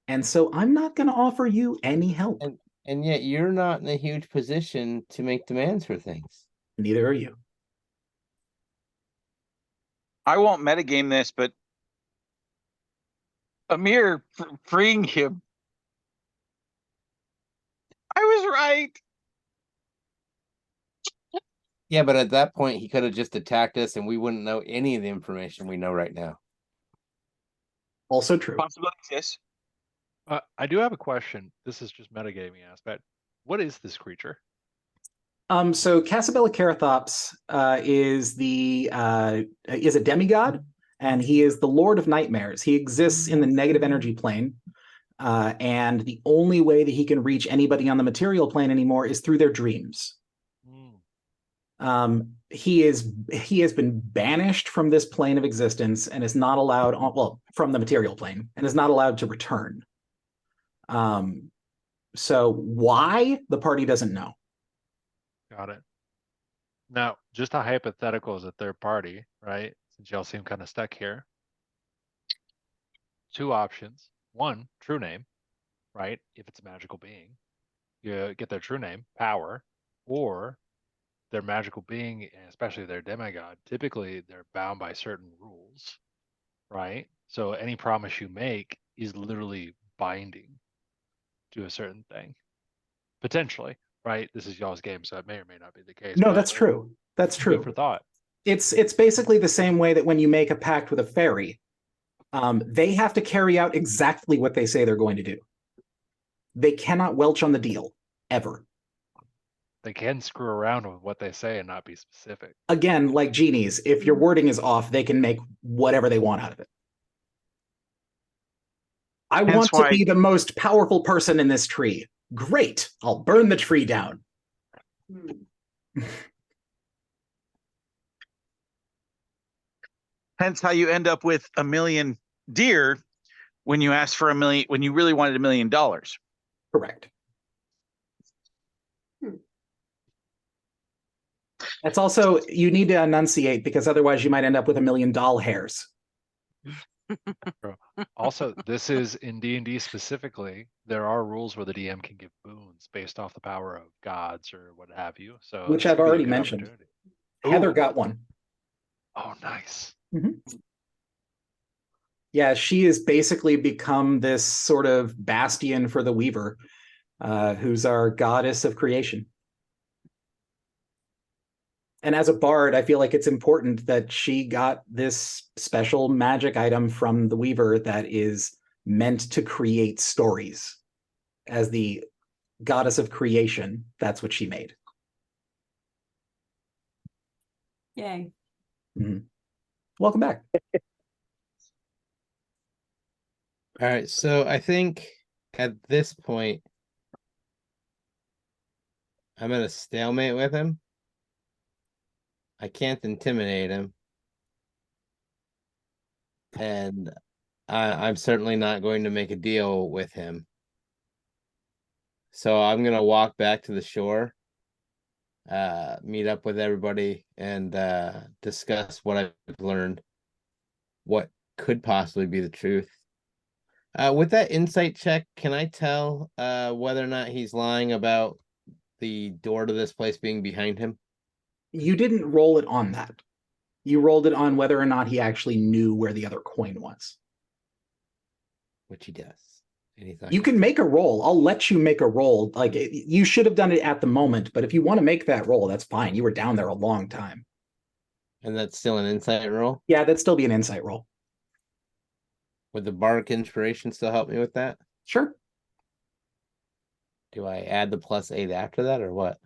And so I'm not going to offer you any help.
And yet you're not in a huge position to make demands for things.
Neither are you.
I won't metagame this, but Ymir freeing him. I was right.
Yeah, but at that point, he could have just attacked us and we wouldn't know any of the information we know right now.
Also true.
Possibility exists.
I do have a question. This is just metagaming aspect. What is this creature?
So Casabella Carathops is a demigod, and he is the Lord of Nightmares. He exists in the negative energy plane, and the only way that he can reach anybody on the material plane anymore is through their dreams. He has been banished from this plane of existence and is not allowed from the material plane, and is not allowed to return. So why, the party doesn't know.
Got it. Now, just a hypothetical as a third party, right? Since y'all seem kind of stuck here. Two options. One, true name, right? If it's a magical being, you get their true name, power, or their magical being, especially their demigod. Typically, they're bound by certain rules, right? So any promise you make is literally binding to a certain thing, potentially. Right, this is y'all's game, so it may or may not be the case.
No,
but
that's true. That's
food
true.
for thought.
It's basically the same way that when you make a pact with a fairy, they have to carry out exactly what they say they're going to do. They cannot welch on the deal. ever.
They can screw around with what they say and not be specific.
Again, like genies, if your wording is off, they can make whatever they want out of it. I
Hence
want to
why-
be the most powerful person in this tree. Great. I'll burn the tree down.
Hmm.
Hence how you end up with a million deer when you ask for a million, when you really wanted $1 million.
Correct. That's also, you need to enunciate because otherwise you might end up with $1 million doll hairs.
Also, this is in D&D specifically, there are rules where the DM can give boons based off the power of gods or what have you. So
Which
this
I've
could be a
already
good
mentioned.
opportunity.
Heather
Ooh.
got one.
Oh, nice.
Yeah, she has basically become this sort of bastion for the Weaver, who's our goddess of creation. And as a bard, I feel like it's important that she got this special magic item from the Weaver that is meant to create stories. As the goddess of creation, that's what she made.
Yay.
Welcome back.
All right, so I think at this point, I'm at a stalemate with him. I can't intimidate him. And I'm certainly not going to make a deal with him. So I'm gonna walk back to the shore, meet up with everybody and discuss what I've learned, what could possibly be the truth. With that insight check, can I tell whether or not he's lying about the door to this place being behind him?
You didn't roll it on that. You rolled it on whether or not he actually knew where the other coin was.
Which he does. And he thought
You
he
can
did.
make a roll. I'll let you make a roll. Like, you should have done it at the moment, but if you want to make that roll, that's fine. You were down there a long time.
And that's still an insight roll?
Yeah, that'd still be an insight roll.
Would the Bardic Inspiration still help me with that?
Sure.
Do I add the +8 after that or what?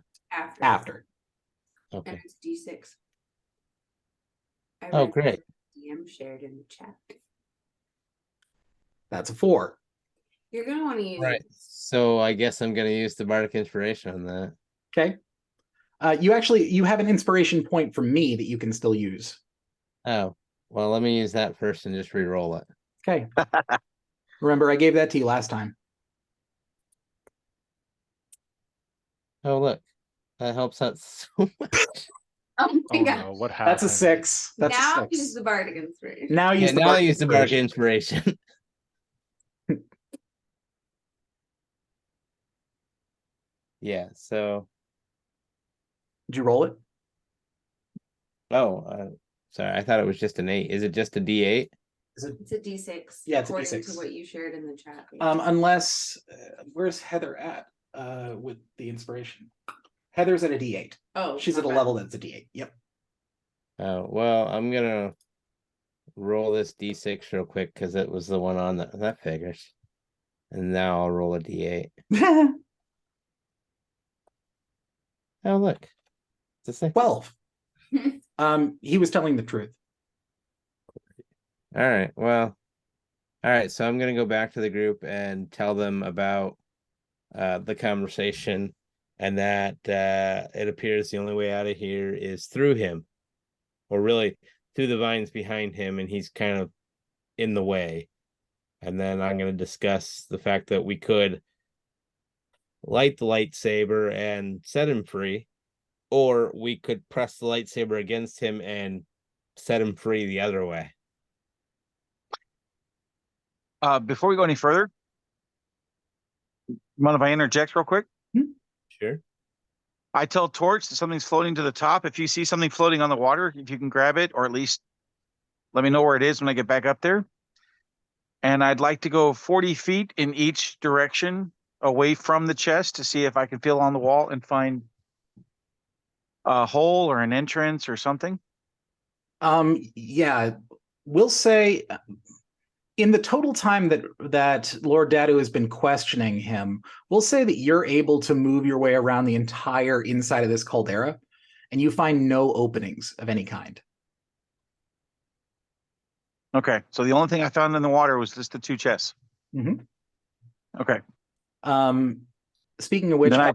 After.
Okay.
And it's D6. I
Oh,
read
great.
DM shared in the chat.
That's a 4.
You're gonna want to use
Right.
it.
So I guess I'm gonna use the Bardic Inspiration on that.
Okay. You have an inspiration point from me that you can still use.
Oh, well, let me use that first and just re-roll it.
Okay. Remember, I gave that to you last time.
Oh, look, that helps out so much.
Oh my
Oh
god.
no, what happened?
That's a 6. That's
Now
a 6.
use the Bardic Inspiration.
Now
Yeah,
use the
now I
Bardic
use the Bardic
Inspiration.
Inspiration. Yeah, so,
Did you roll it?
sorry, I thought it was just an 8. Is it just a D8?
Is it?
It's a D6.
Yeah, it's a
according
D6.
to what you shared in the chat.
Unless, where's Heather at with the inspiration? Heather's at a D8.
Oh,
She's
my
at a
bad.
level that's a D8. Yep.
Oh, well, I'm gonna roll this D6 real quick because it was the one on that figures. And now I'll roll a D8. Oh, look. It's a 6.
12. He was telling the truth.
All right, well, all right, so I'm gonna go back to the group and tell them about the conversation and that it appears the only way out of here is through him, or really through the vines behind him, and he's kind of in the way. And then I'm gonna discuss the fact that we could light the lightsaber and set him free, or we could press the lightsaber against him and set him free the other way.
Before we go any further, mind if I interject real quick?
Sure.
I tell Torch that something's floating to the top. If you see something floating on the water, if you can grab it, or at least let me know where it is when I get back up there. And I'd like to go 40 feet in each direction away from the chest to see if I can feel on the wall and find a hole or an entrance or something.
Yeah, we'll say In the total time that Lord Dadu has been questioning him, we'll say that you're able to move your way around the entire inside of this caldera, and you find no openings of any kind.
Okay, so the only thing I found in the water was just the 2 chests.
Mhm.
Okay.
Speaking of which,
Then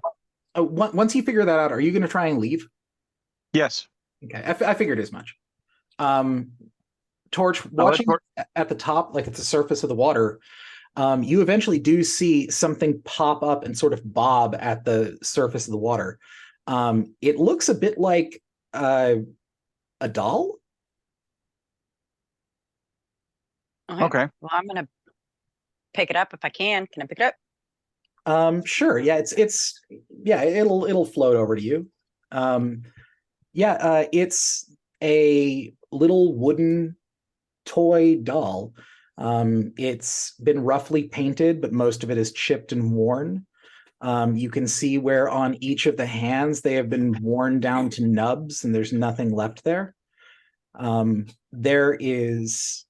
once you figure that out, are you going to try and leave?
Yes.
Okay, I figured as much. Torch,
I'll let
watching at the top, like at the surface of the water, you eventually do see something pop up and sort of bob at the surface of the water. It looks a bit like a doll.
Okay.
Well, I'm gonna pick it up if I can. Can I pick it up?
Sure. Yeah, it'll float over to you. It's a little wooden toy doll. It's been roughly painted, but most of it is chipped and worn. You can see where on each of the hands they have been worn down to nubs, and there's nothing left there. There is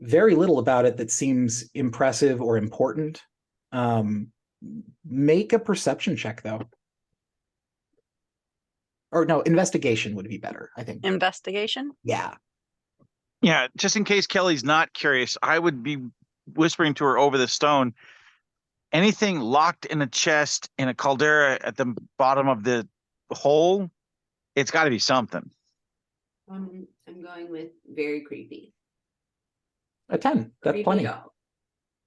very little about it that seems impressive or important. Make a perception check, though. Or no, investigation would be better, I think.
Investigation.
Yeah.
Yeah, just in case Kelly's not curious, I would be whispering to her over the stone. Anything locked in a chest in a caldera at the bottom of the hole, it's got to be something.
I'm going with very creepy.
A 10. That's
Creepy
plenty.
doll.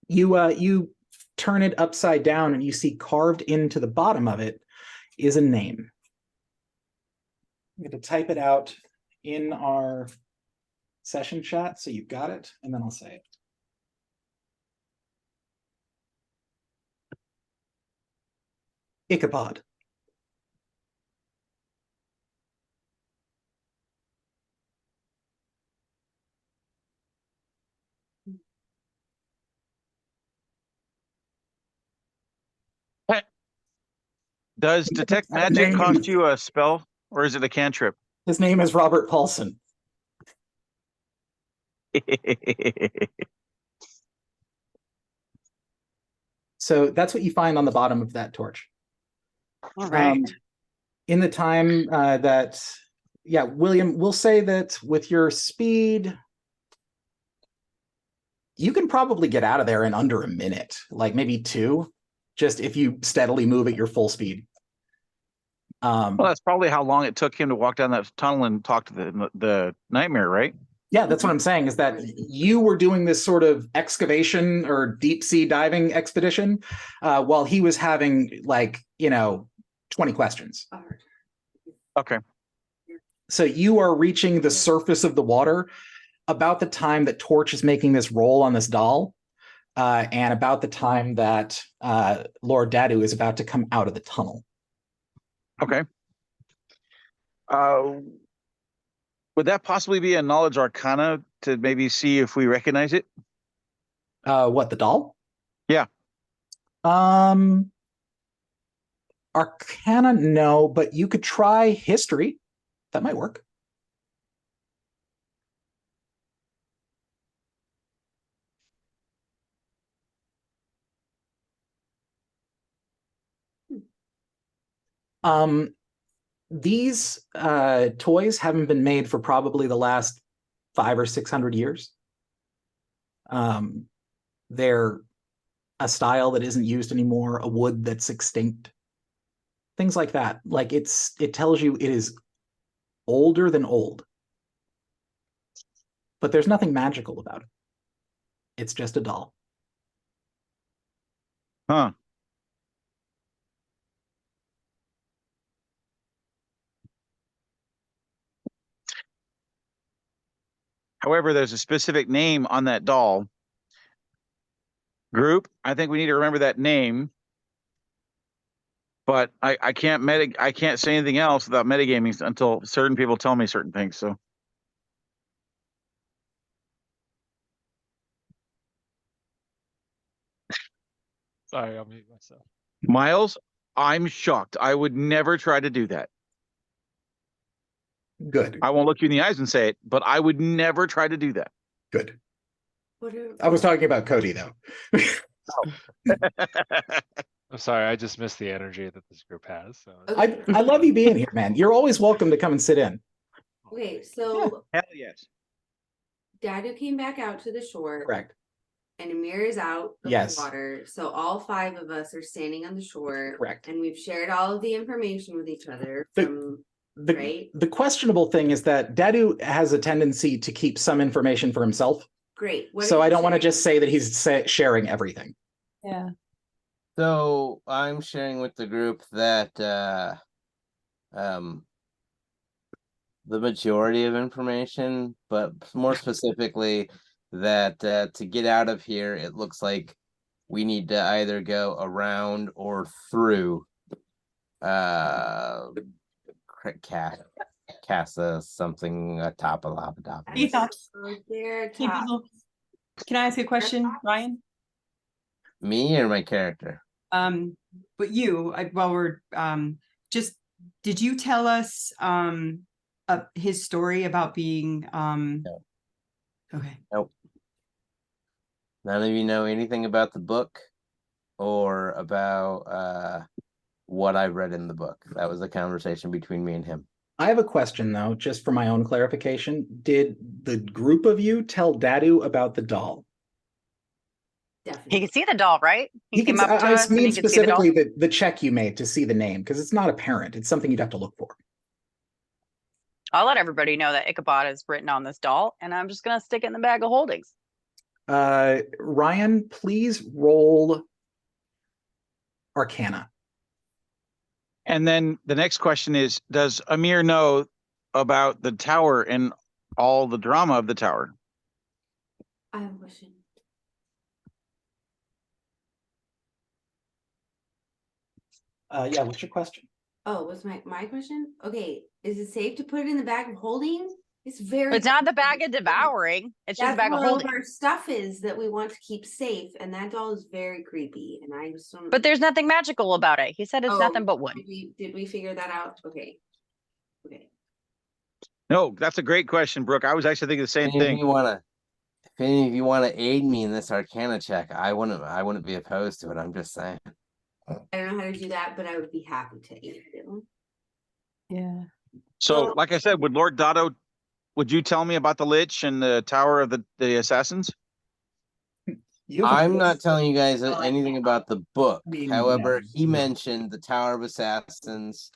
You turn it upside down and you see carved into the bottom of it is a name. I'm going to type it out in our session chat so you've got it, and then I'll say it. Ichabod.
Does detect magic cost you a spell, or is it a cantrip?
His name is Robert Paulson. So that's what you find on the bottom of that torch.
All right.
In the time William, we'll say that with your speed, you can probably get out of there in under a minute, like maybe 2, just if you steadily move at your full speed.
Well, that's probably how long it took him to walk down that tunnel and talk to the nightmare, right?
Yeah, that's what I'm saying, is that you were doing this sort of excavation or deep sea diving expedition while he was having 20 questions.
Okay.
So you are reaching the surface of the water about the time that Torch is making this roll on this doll, and about the time that Lord Dadu is about to come out of the tunnel.
Okay. Would that possibly be a knowledge arcana to maybe see if we recognize it?
What, the doll?
Yeah.
Arcana, no, but you could try history. That might work. These toys haven't been made for probably the last 500 or 600 years. They're a style that isn't used anymore, a wood that's extinct, things like that. Like it tells you it is older than old, but there's nothing magical about it. It's just a doll.
Huh. However, there's a specific name on that doll. Group, I think we need to remember that name. But I can't say anything else without metagaming until certain people tell me certain things. So
Sorry, I'll mute myself.
Miles, I'm shocked. I would never try to do that.
Good.
I won't look you in the eyes and say it, but I would never try to do that.
Good.
What are,
I was talking about Cody though.
I'm sorry, I just missed the energy that this group has. So
I love you being here, man. You're always welcome to come and sit in.
okay, so
Hell yes.
Dadu came back out to the shore.
Correct.
And Amir is out of
Yes.
the water. So all 5 of us are standing on the shore.
Correct.
And we've shared all of the information with each other
The-
from
The,
Right.
the questionable thing is that Dadu has a tendency to keep some information for himself.
great. What
So
are
I
you
don't want to
sharing?
just say that he's sharing everything.
Yeah.
So I'm sharing with the group that the majority of information, but more specifically that to get out of here, it looks like we need to either go around or through Casa something top of Labadab.
Any thoughts?
Oh, they're
Hey,
top.
Bizzle, can I ask you a question, Ryan?
Me or my character?
But you, while we're just did you tell us his story about being
No.
Okay.
Nope. None of you know anything about the book or about what I read in the book. That was a conversation between me and him.
I have a question though, just for my own clarification. Did the group of you tell Dadu about the doll?
He
Definitely.
can see the doll, right? He came up to
I
us and
mean
he could see the doll.
specifically the check you made to see the name, because it's not apparent. It's something you'd have to look for.
I'll let everybody know that Ichabod is written on this doll, and I'm just gonna stick it in the bag of holdings.
Ryan, please roll Arcana.
And then the next question is, does Amir know about the tower and all the drama of the tower?
I have a question.
Yeah, what's your question?
Oh, what's my question? Okay, is it safe to put it in the bag of holding? It's very.
It's not the bag of devouring. It's just a
That's
bag
what
of
all of
holding.
our stuff is that we want to keep safe, and that doll is very creepy. And I just don't.
But there's nothing magical about it. He said it's
Oh,
nothing but wood.
Did we figure that out? Okay. Okay.
No, that's a great question, Brooke. I was actually thinking the same
If any of
thing.
you wanna, if any of you want to aid me in this Arcana check, I wouldn't be opposed to it. I'm just saying.
I don't know how to do that, but I would be happy to aid you.
Yeah.
So, like I said, would you tell me about the Lich and the Tower of the Assassins?
I'm not telling you guys
Oh, I
anything
can't.
about the book.
I mean,
However,
yeah.
he mentioned the Tower of Assassins.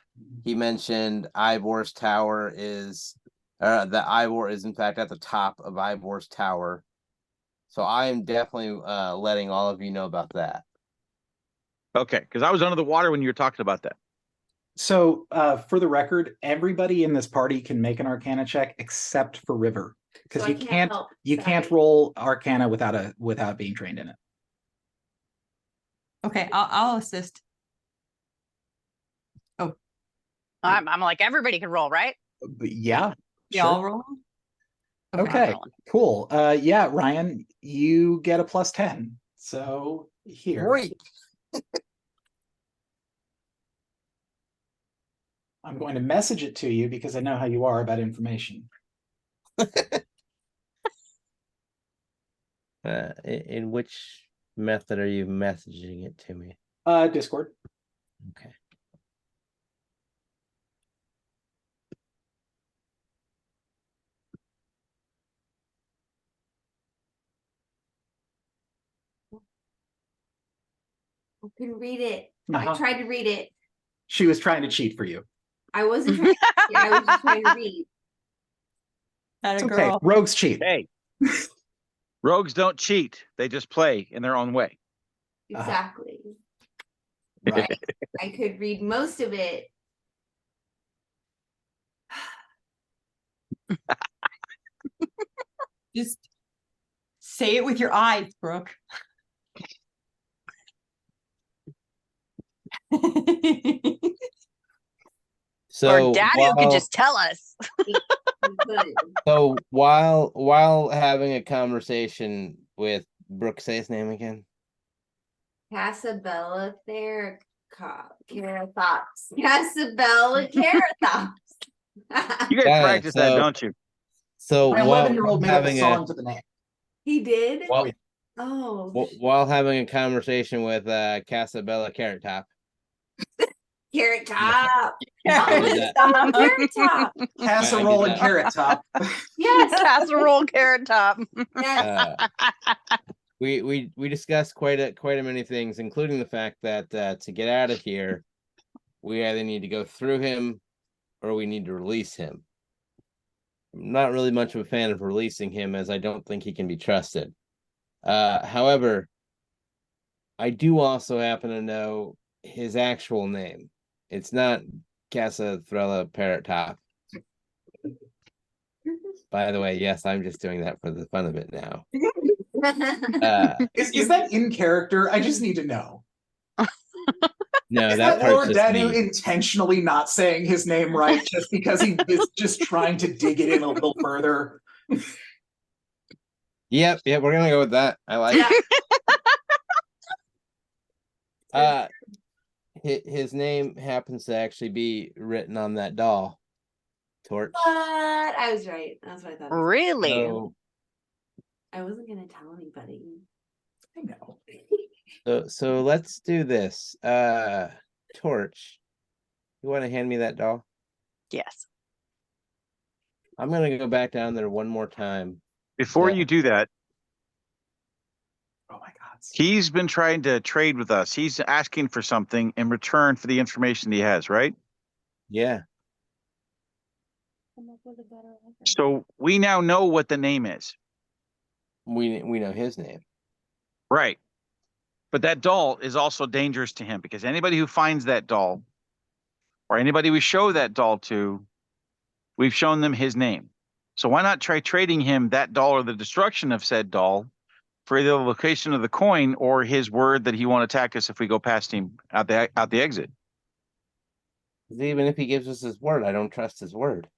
He mentioned Ivor's Tower is, that Ivor is in fact at the top of Ivor's Tower. So I am definitely letting all of you know about that.
Okay, because I was under the water when you were talking about that.
So, for the record, everybody in this party can make an Arcana check except for River, because
So I
you
can't
can't
help,
you can't
sorry.
roll Arcana without being trained in it.
Okay, I'll assist.
I'm like, everybody can roll, right?
But yeah,
Yeah,
sure.
I'll roll.
Okay,
rolling.
cool. Yeah, Ryan, you get a +10. So here.
Great.
I'm going to message it to you because I know how you are about information.
In which method are you messaging it to me?
Discord.
Okay.
I couldn't read it. I
Uh-huh.
tried to read it.
She was trying to cheat for you.
I wasn't trying to read it, I was just trying to read.
That
It's
a
okay.
girl.
Rogues cheat.
Hey, rogues don't cheat. They just play in their own way.
Exactly.
Right.
I could read most of it.
Just say it with your eyes, Brooke.
So
or Daddy could
while-
just tell us.
You could.
So while having a conversation with Brooke, say his name again.
Casabella there, Caratops. Casabella Caratops.
You guys
Yeah,
practice that,
so-
don't you?
So
My
while
11-year-old made up a
having
song to the name.
He did?
Well,
Oh,
while having a conversation with Casabella Carrot Top.
Carrot Top.
Carrot
Stop, Carrot Top.
Casserole and
that.
carrot top.
Yes.
Casserole carrot top.
Yes.
We discussed quite a many things, including the fact that to get out of here, we either need to go through him or we need to release him. I'm not really much of a fan of releasing him, as I don't think he can be trusted. However, I do also happen to know his actual name. It's not Casathrella Parrot Top. By the way, yes, I'm just doing that for the fun of it now.
Is that in character? I just need to know.
No,
Is
that
that Lord
part's just
Danu
me.
intentionally not saying his name right just because he is just trying to dig it in a little further?
Yep, we're gonna go with that. I like
Yeah.
it. His name happens to actually be written on that doll. Torch.
But I was right. That's what I thought.
Really?
So,
I wasn't gonna tell anybody.
I know.
so let's do this. Torch, you want to hand me that doll?
Yes.
I'm gonna go back down there one more time.
Before
Yeah.
you do that,
Oh my God.
he's been trying to trade with us. He's asking for something in return for the information he has, right?
Yeah.
So we now know what the name is.
We know his name.
Right. But that doll is also dangerous to him because anybody who finds that doll or anybody we show that doll to, we've shown them his name. So why not try trading him that doll or the destruction of said doll for either the location of the coin or his word that he won't attack us if we go past him out the exit?
Even if he gives us his word, I don't trust his word.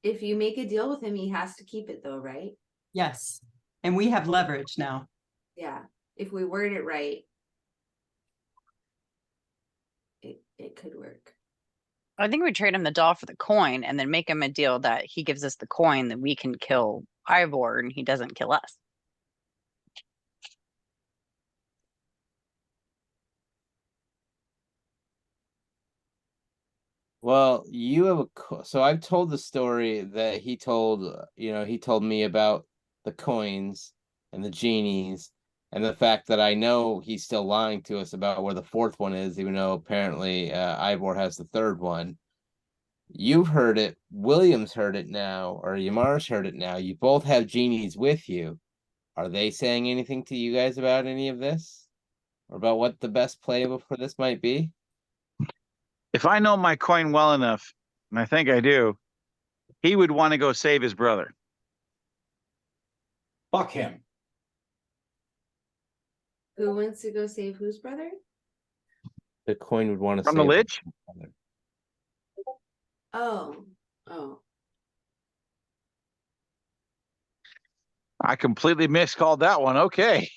If you make a deal with him, he has to keep it though, right?
Yes. And we have leverage now.
Yeah. If we word it right, it could work.
I think we trade him the doll for the coin and then make him a deal that he gives us the coin that we can kill Ivor and he doesn't kill us.
Well, you have so I've told the story that he told, he told me about the coins and the genies and the fact that I know he's still lying to us about where the fourth one is, even though apparently Ivor has the third one. You've heard it. William's heard it now, or Yamar's heard it now. You both have genies with you. Are they saying anything to you guys about any of this? Or about what the best play for this might be?
If I know my coin well enough, and I think I do, he would want to go save his brother.
Fuck him.
Who wants to go save whose brother?
The coin would want to
From the
save
Lich?
brother.
Oh.
I completely miscalled that one. Okay.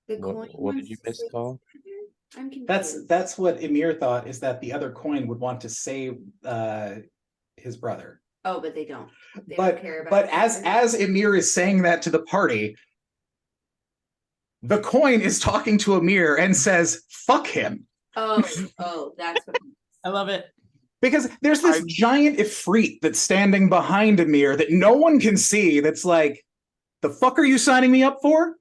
The
What-
coin
what did
wants
you
to save his
miscall?
brother? I'm confused.
That's what Emir thought, is that the other coin would want to save his brother.
Oh, but they don't. They
But
don't care about
but
his
as
brother?
Emir is saying that to the party, the coin is talking to Emir and says, fuck him.
Oh, that's what.
I love it.
Because there's this giant Ifrit that's standing behind Emir that no one can see, that's like, the fuck are you signing me up for?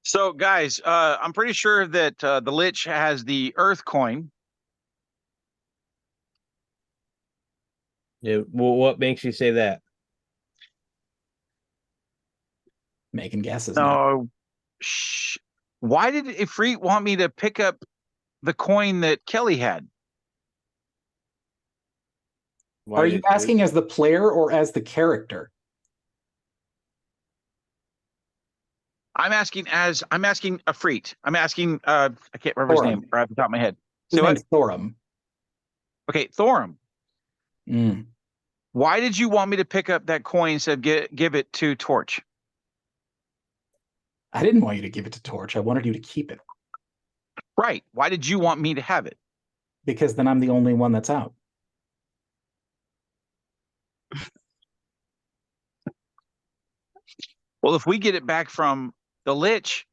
So, guys, I'm pretty sure that the Lich has the Earth coin.
Yeah, well, what makes you say that?
Making guesses now.
No. Why did Ifrit want me to pick up the coin that Kelly had?
Why
Are you
did
asking as the player or as the character?
I'm asking Ifrit. I'm asking I can't remember his
Thorum.
name right off the top of my head.
His
Say what?
name's Thorum.
Okay, Thorum.
Mm.
Why did you want me to pick up that coin instead of give it to Torch?
I didn't want you to give it to Torch. I wanted you to keep it.
Right. Why did you want me to have it?
Because then I'm the only one that's out.
Well, if we get it back from the Lich,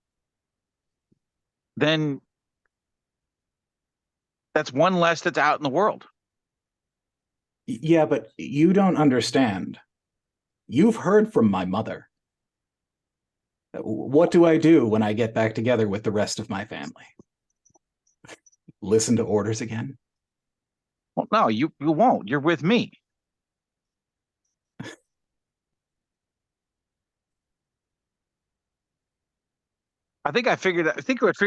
then that's one less that's out in the world.
Yeah, but you don't understand. You've heard from my mother. What do I do when I get back together with the rest of my family? Listen to orders again?
Well, no, you won't. You're with me. I think I figured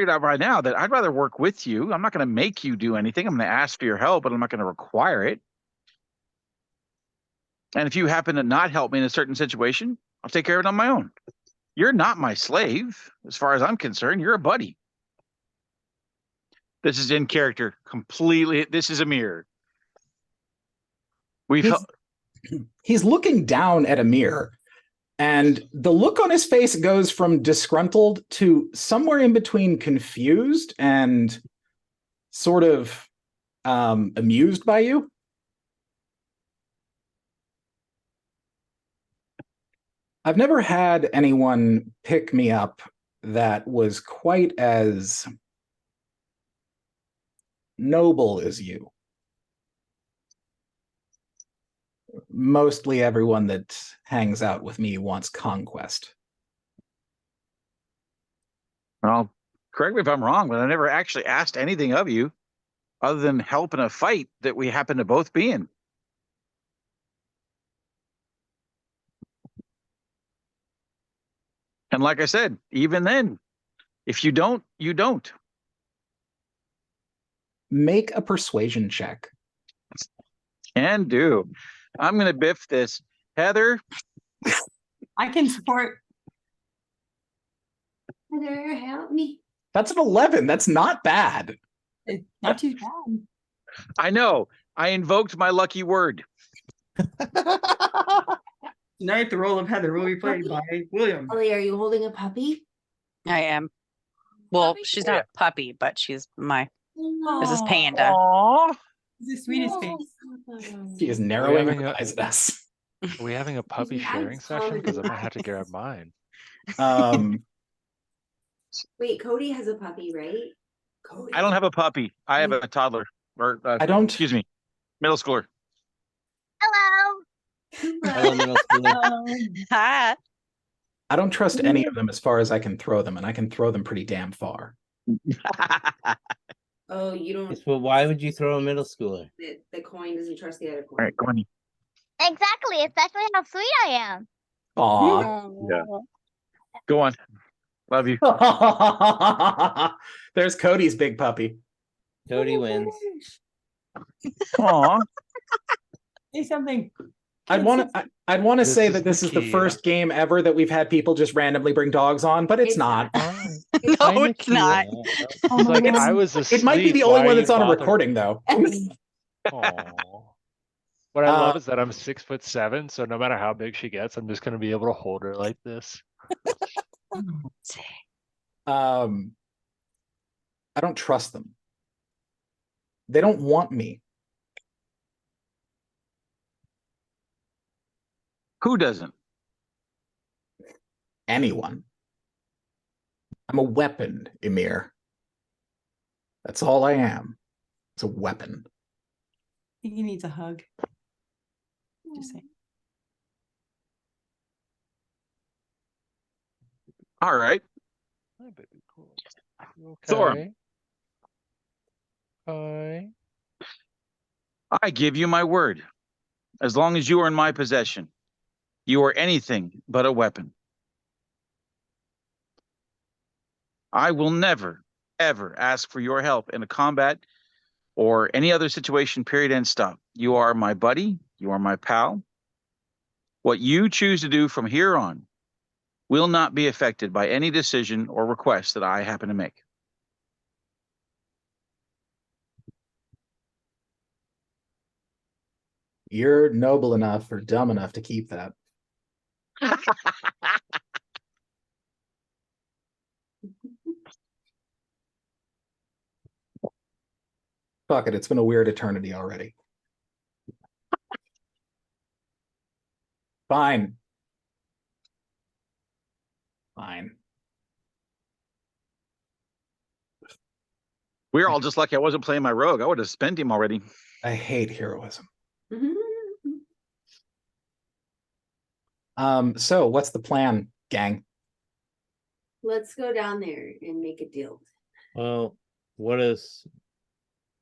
out right now that I'd rather work with you. I'm not going to make you do anything. I'm going to ask for your help, but I'm not going to require it. And if you happen to not help me in a certain situation, I'll take care of it on my own. You're not my slave, as far as I'm concerned. You're a buddy. This is in character completely. This is a mirror.
He's looking down at Amir, and the look on his face goes from disgruntled to somewhere in between confused and sort of amused by you. I've never had anyone pick me up that was quite as noble as you. Mostly everyone that hangs out with me wants conquest.
Well, correct me if I'm wrong, but I never actually asked anything of you other than help in a fight that we happen to both be in. And like I said, even then, if you don't, you don't.
Make a persuasion check.
Can do. I'm going to biff this. Heather,
I can support.
Heather, help me.
That's an 11. That's not bad.
It's not too bad.
I know. I invoked my lucky word.
Tonight, the role of Heather will be played by William.
Ellie, are you holding a puppy?
I am. Well,
Puppy?
she's not a puppy, but she's my.
No.
This is Panda.
Aw.
It's the sweetest face.
She is narrowing
having
her
a-
eyes at us.
Are we having a puppy
Yeah,
sharing
it's
session?
calling
Because I
me
might have to
eyes.
grab mine.
Wait, Cody has a puppy, right? Cody.
I don't have a puppy. I have a toddler. Or
I don't.
excuse me, middle schooler.
Hello.
Hello, middle schooler.
Hi.
I don't trust any of them as far as I can throw them, and I can throw them pretty damn far.
Oh, you don't.
Yes, but why would you throw a middle schooler?
The coin doesn't trust the other
All
coin.
right, go on.
Exactly, especially how sweet I am.
Aw.
Yeah. Go on. Love you.
There's Cody's big puppy.
Cody wins.
Aw.
Say something.
I'd want to
This
say
is
that this
the
is the
key.
first game ever that we've had people just randomly bring dogs on, but it's
It's
not.
No, it's not.
Oh
It's
my
like
God.
I was
It might be
asleep,
the only
why
one
are
that's
you
on a
bothering
recording,
me?
though.
Aw. What I love
Uh,
is that I'm 6'7", so no matter how big she gets, I'm just gonna be able to hold her like this.
I don't trust them. They don't want me.
Who doesn't?
Anyone. I'm a weapon, Emir. That's all I am. It's a weapon.
I think he needs a hug. Just saying.
All right.
Hi, baby. Cool. You
Thorum.
okay? Hi.
I give you my word. As long as you are in my possession, you are anything but a weapon. I will never, ever ask for your help in a combat or any other situation, period, end stop. You are my buddy. You are my pal. What you choose to do from here on will not be affected by any decision or request that I happen to make.
You're noble enough or dumb enough to keep that. Fuck it, it's been a weird eternity already. Fine. Fine.
We're all just lucky I wasn't playing my rogue. I would have spent him already.
I hate heroism.
Mhm.
So what's the plan, gang?
Let's go down there and make a deal.
Well, what is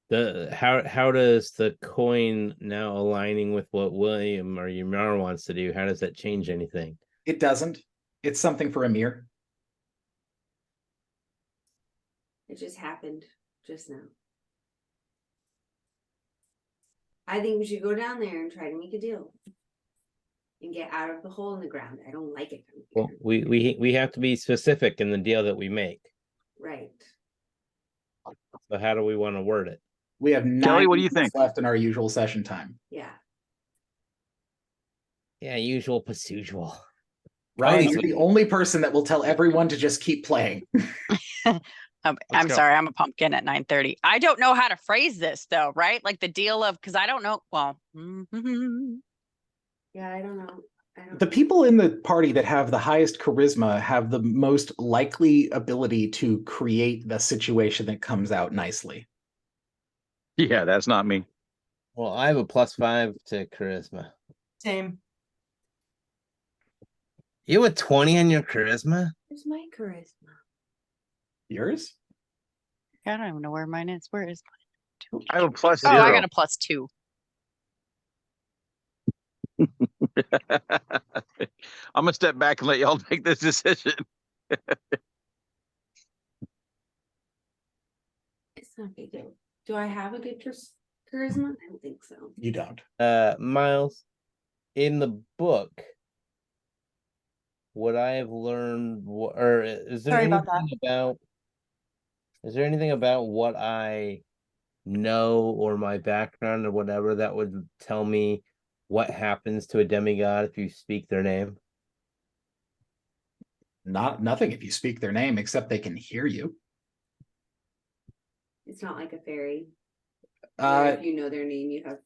the how does the coin now aligning with what William or Ymir wants to do? How does that change anything?
It doesn't. It's something for Emir.
It just happened just now. I think we should go down there and try to make a deal. And get out of the hole in the ground. I don't like it.
Well, we have to be specific in the deal that we make.
Right.
So how do we want to word it?
We have 9
Kelly, what do you
minutes
think?
left in our usual session time.
Yeah.
Yeah, usual as usual.
Right?
Honestly.
You're the only person that will tell everyone to just keep playing.
I'm
go.
sorry, I'm a pumpkin at 9:30. I don't know how to phrase this though, right? Like the deal of, because I don't know. Well,
Yeah, I don't know. I don't
The people in the party that have the highest charisma have the most likely ability to create the situation that comes out nicely.
Yeah, that's not me.
Well, I have a +5 to charisma.
Same.
You have a 20 on your charisma?
Where's my charisma?
Yours?
I don't even know where mine is. Where is mine?
I have a +0.
Oh, I got a +2.
I'm gonna step back and let y'all make this decision.
It's not a big deal. Do I have a good charisma? I don't think so.
You don't.
Miles, in the book, would I have learned or is there
Sorry about
anything about is there anything about what I know or my background or whatever that would tell me what happens to a demigod if you speak their name?
Nothing if you speak their name, except they can hear you.
It's not like a fairy. Where
Uh,
if you know their name, you have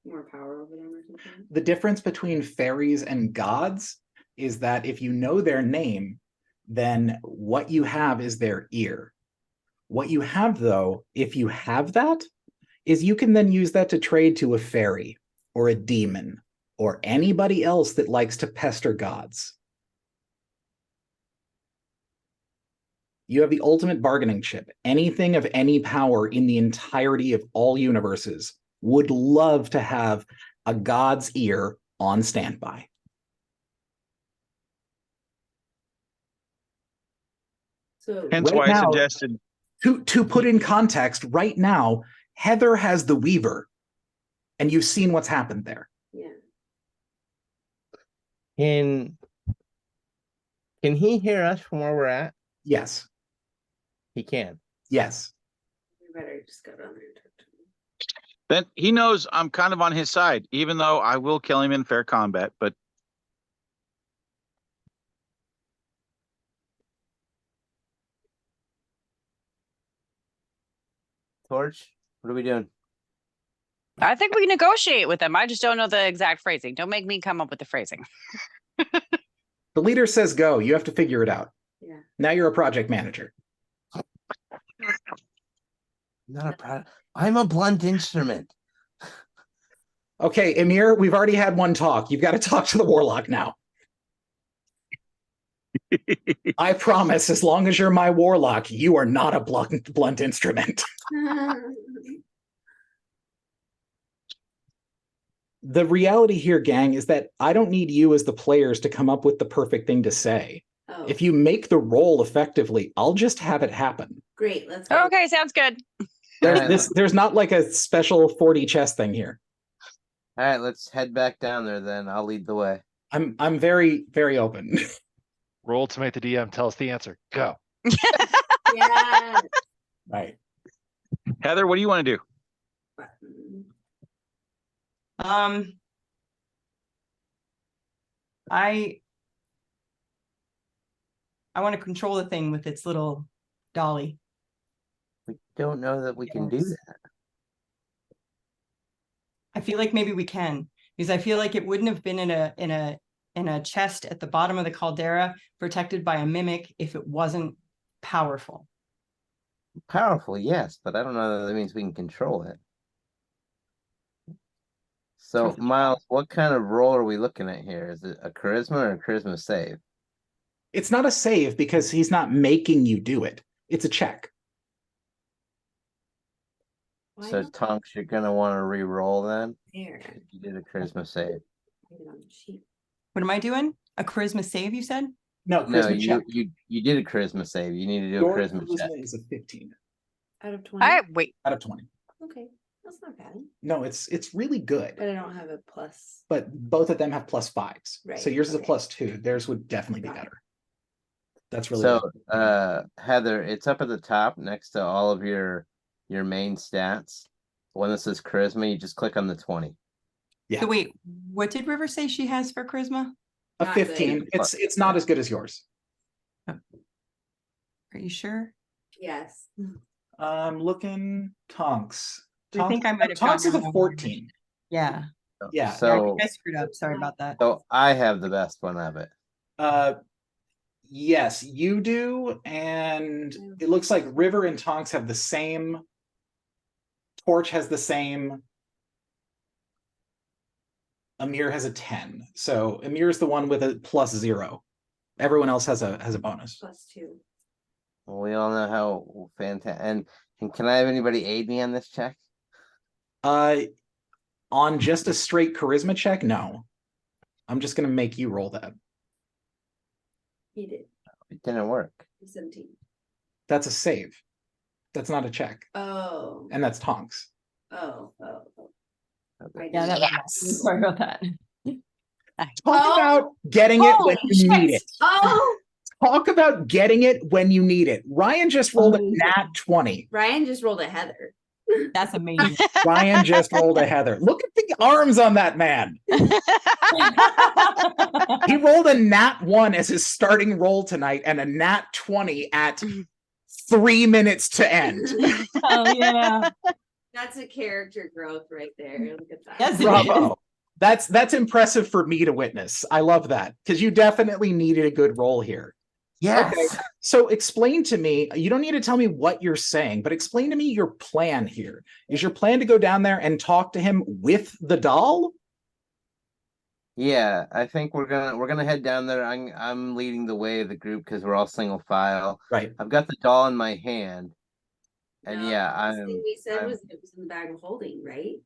more power over them or something.
the difference between fairies and gods is that if you know their name, then what you have is their ear. What you have, though, if you have that, is you can then use that to trade to a fairy or a demon or anybody else that likes to pester gods. You have the ultimate bargaining chip. Anything of any power in the entirety of all universes would love to have a god's ear on standby.
So
Hence
Right
why
now-
I suggested
To put in context, right now, Heather has the Weaver, and you've seen what's happened there.
yeah.
Can he hear us from where we're at?
Yes,
He can.
yes.
We better just go down there and talk to him.
then he knows I'm kind of on his side, even though I will kill him in fair combat. But
Torch, what are we doing?
I think we negotiate with them. I just don't know the exact phrasing. Don't make me come up with the phrasing.
The leader says go. You have to figure it out.
Yeah.
Now you're a project manager.
Not a product. I'm a blunt instrument.
Okay, Emir, we've already had one talk. You've got to talk to the warlock now. I promise, as long as you're my warlock, you are not a blunt instrument. The reality here, gang, is that I don't need you as the players to come up with the perfect thing to say.
Oh,
If you make the role effectively, I'll just have it happen.
great. Let's go.
Okay, sounds good.
There's not like a special 40 chess thing here.
All right, let's head back down there then. I'll lead the way.
I'm very, very open.
Roll to make the DM tell us the answer. Go.
Yeah.
Right.
Heather, what do you want to do?
Button.
I want to control the thing with its little dolly.
We don't know that we can do
Yes.
that.
I feel like maybe we can, because I feel like it wouldn't have been in a chest at the bottom of the caldera protected by a mimic if it wasn't powerful.
Powerful, yes, but I don't know that means we can control it. So,
True.
Miles, what kind of roll are we looking at here? Is it a charisma or a charisma save?
It's not a save because he's not making you do it. It's a check.
Why
So,
not
Tonks, you're gonna want to re-roll then.
there?
If you did a charisma save.
Put it on the sheet.
What am I doing? A charisma save, you said?
No,
No,
charisma check.
you did a charisma save. You need to do a
Your
charisma check.
charisma is a 15
Out of 20.
I wait.
out of 20.
Okay, that's not bad.
No, it's really good.
But I don't have a plus.
But both of them have +5s. So
Right,
yours is a
okay.
+2. Theirs would definitely be
Got it.
better. That's really
So,
good.
Heather, it's up at the top next to all of your main stats. When this says charisma, you just click on the 20.
Yeah.
So wait, what did River say she has for charisma?
A
Not good.
15. It's not as good as yours.
Are you sure?
Yes.
I'm looking Tonks.
I think I might have
Tonks is
gotten
a
it wrong.
14.
Yeah.
Yeah.
Yeah, I
So,
think I screwed up. Sorry about that.
so I have the best one of it.
Yes, you do, and it looks like River and Tonks have the same. Torch has the same. Amir has a 10. So Amir is the one with a +0. Everyone else has a bonus.
+2.
Well, we all know how fantastic. And can I have anybody aid me on this check?
On just a straight charisma check, no. I'm just gonna make you roll that.
He did.
It didn't work.
17.
That's a save. That's not a check.
Oh.
And that's Tonks.
Oh. I
Yeah,
did.
that
Yes.
was, sorry about that.
Talk about getting it when
Holy
you need
shit.
it.
Oh,
Talk about getting it when you need it. Ryan just rolled a
Holy
nat 20.
Ryan just rolled a Heather.
That's amazing.
Ryan just rolled a Heather. Look at the arms on that man. He rolled a nat 1 as his starting roll tonight and a nat 20 at 3 minutes to end.
Oh yeah.
That's a character growth right there. Look at that.
Yes, it
Bravo. That's impressive for me to witness. I love that because you definitely needed a good roll here.
Yes.
Okay. So explain to me, you don't need to tell me what you're saying, but explain to me your plan here. Is your plan to go down there and talk to him with the doll?
Yeah, I think we're gonna head down there. I'm leading the way of the group because we're all single file.
Right.
I've got the doll in my hand, and
No,
yeah,
the thing we said
I'm-
was it was in the bag of holding, right?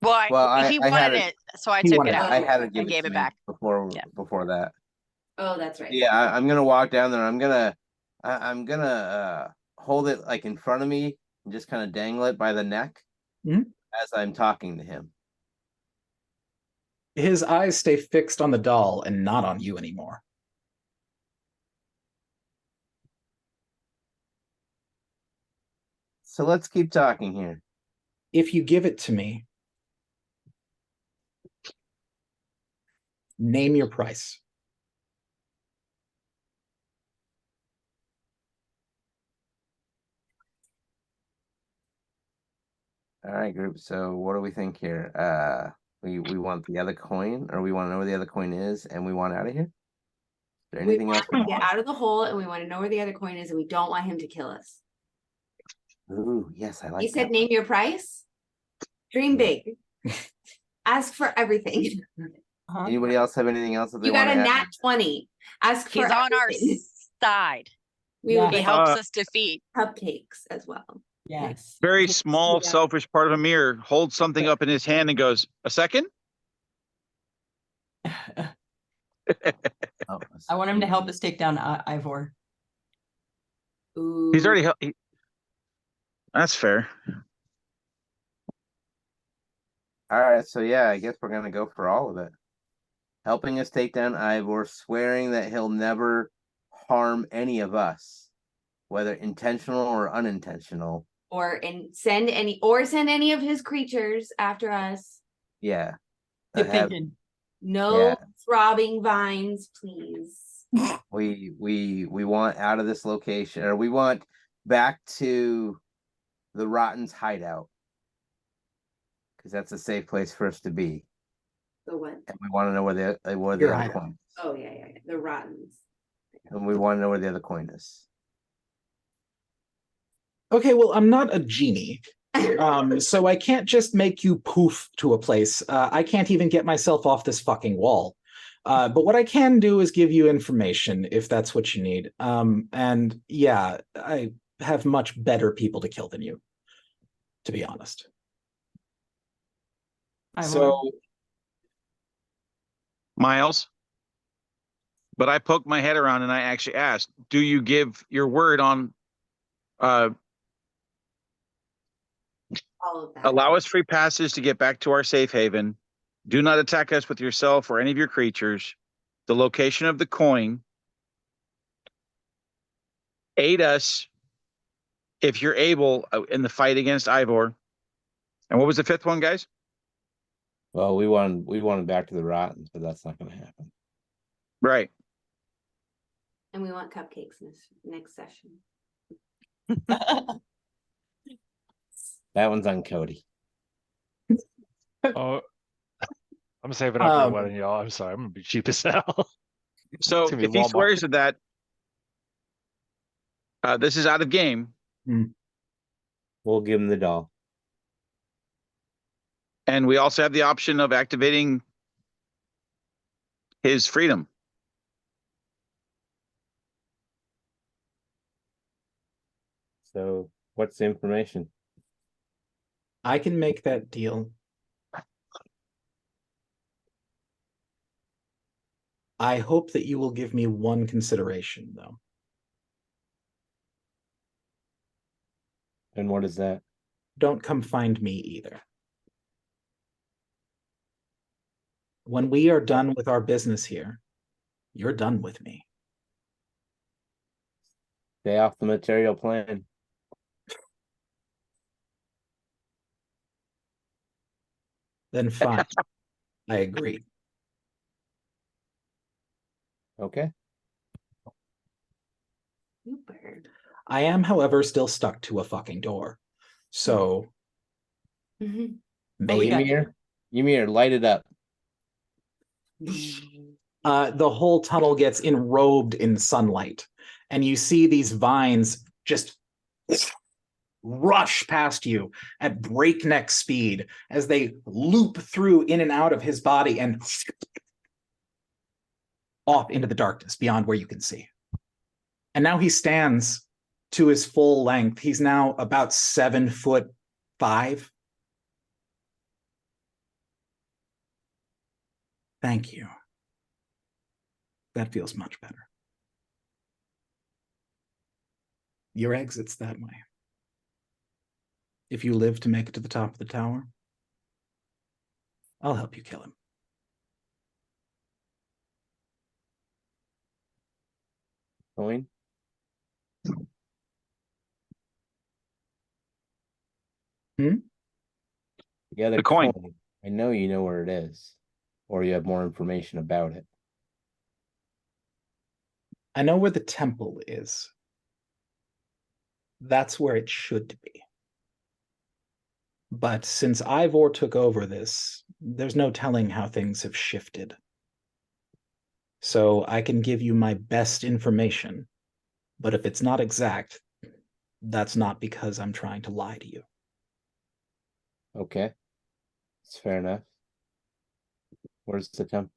Well,
Well,
he
I had
wanted
it-
it, so I
he
took
wanted
it
it.
out.
I had to
and
give
gave
to
it
me
back.
before
Yeah.
before that.
Oh, that's right.
Yeah, I'm gonna walk down there. I'm gonna hold it like in front of me and just kind of dangle it by the neck
Mhm.
as I'm talking to him.
His eyes stay fixed on the doll and not on you anymore.
So let's keep talking here.
If you give it to me, name your price.
All right, group. So what do we think here? We want the other coin, or we want to know where the other coin is, and we want out of here. Is there
We
anything else?
want to get out of the hole and we want to know where the other coin is and we don't want him to kill us.
Ooh, yes, I like
You said
that.
name your price. Dream big. Ask for everything.
Uh-huh.
Anybody else have anything else that they
You
want
got
to
a
add?
nat 20. Ask for
He's on our
everything.
side.
We would
Yeah.
He
like
helps
Uh,
us defeat.
cupcakes as well.
Yes.
Very
Yes,
small,
yeah.
selfish part of Amir holds something up in his hand and goes, "A second?"
Oh,
I want him to help us take down Ivor.
Ooh.
He's already. That's fair.
All right, so yeah, I guess we're gonna go for all of it. Helping us take down Ivor, swearing that he'll never harm any of us, whether intentional or unintentional.
send any of his creatures after us.
Yeah.
Good
Have-
thinking.
No
Yeah.
throbbing vines, please.
we want out of this location, or we want back to the Rotten's hideout. Because that's a safe place for us to be.
The what?
And we want to know where the
Your
other
item.
coin.
Oh, yeah. The Rottens.
And we want to know where the other coin is.
Okay, well, I'm not a genie. So I can't just make you poof to a place. I can't even get myself off this fucking wall. But what I can do is give you information if that's what you need. And yeah, I have much better people to kill than you, to be honest. So
Miles. But I poked my head around and I actually asked, do you give your word on
All of that.
allow us free passes to get back to our safe haven? Do not attack us with yourself or any of your creatures. The location of the coin. Aid us if you're able in the fight against Ivor. And what was the fifth one, guys?
Well, we want back to the Rottens, but that's not going to happen.
Right.
And we want cupcakes next session.
That one's on Cody.
Oh, I'm saving up for
Um,
the wedding, y'all. I'm sorry. I'm gonna be cheap as hell.
So
It's gonna be
if he
Walmart.
swears to that, this is out of game.
We'll give him the doll.
And we also have the option of activating his freedom.
So what's the information?
I can make that deal. I hope that you will give me one consideration, though.
And what is that?
Don't come find me either. When we are done with our business here, you're done with me.
Stay off the material plane.
Then fine. I agree.
Okay.
Super.
I am, however, still stuck to a fucking door. So
Mhm.
maybe
Ymir, light it up.
the whole tunnel gets enrobed in sunlight, and you see these vines just rush past you at breakneck speed as they loop through in and out of his body and off into the darkness beyond where you can see. And now he stands to his full length. He's now about 7'5". Thank you. That feels much better. Your exit's that way. If you live to make it to the top of the tower, I'll help you kill him.
Coin. The other
The coin.
I know you know where it is, or you have more information about it.
I know where the temple is. That's where it should be. But since Ivor took over this, there's no telling how things have shifted. So I can give you my best information, but if it's not exact, that's not because I'm trying to lie to you.
Okay. It's fair enough. Where's the temple?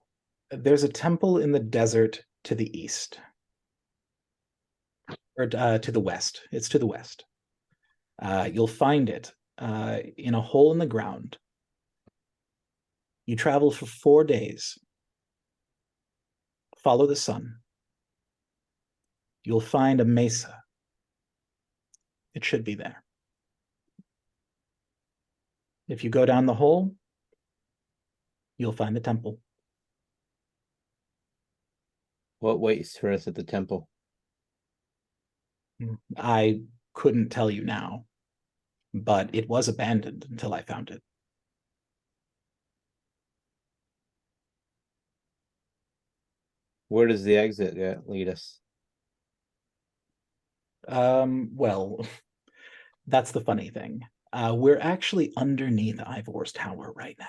There's a temple in the desert to the east. Or to the west. It's to the west. You'll find it in a hole in the ground. You travel for 4 days. Follow the sun. You'll find a mesa. It should be there. If you go down the hole, you'll find the temple.
What waits for us at the temple?
I couldn't tell you now, but it was abandoned until I found it.
Where does the exit lead us?
Well, that's the funny thing. We're actually underneath Ivor's tower right now.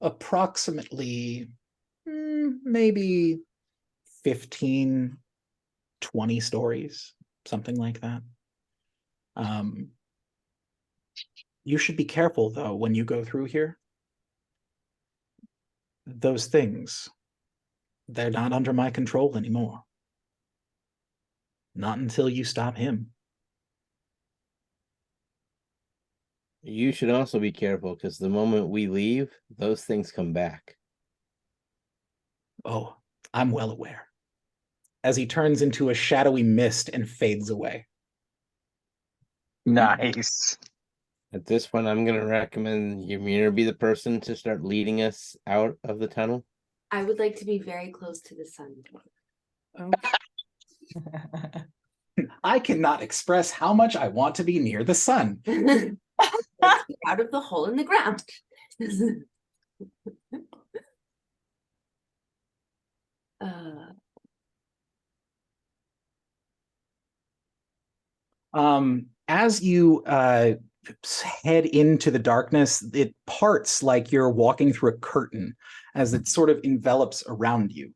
Approximately maybe 15, 20 stories, something like that. You should be careful though when you go through here. Those things, they're not under my control anymore. Not until you stop him.
You should also be careful because the moment we leave, those things come back.
Oh, I'm well aware. As he turns into a shadowy mist and fades away.
Nice.
At this point, I'm going to recommend Ymir be the person to start leading us out of the tunnel.
I would like to be very close to the sun.
I cannot express how much I want to be near the sun.
Let's get out of the hole in the ground.
As you head into the darkness, it parts like you're walking through a curtain as it sort of envelops around you.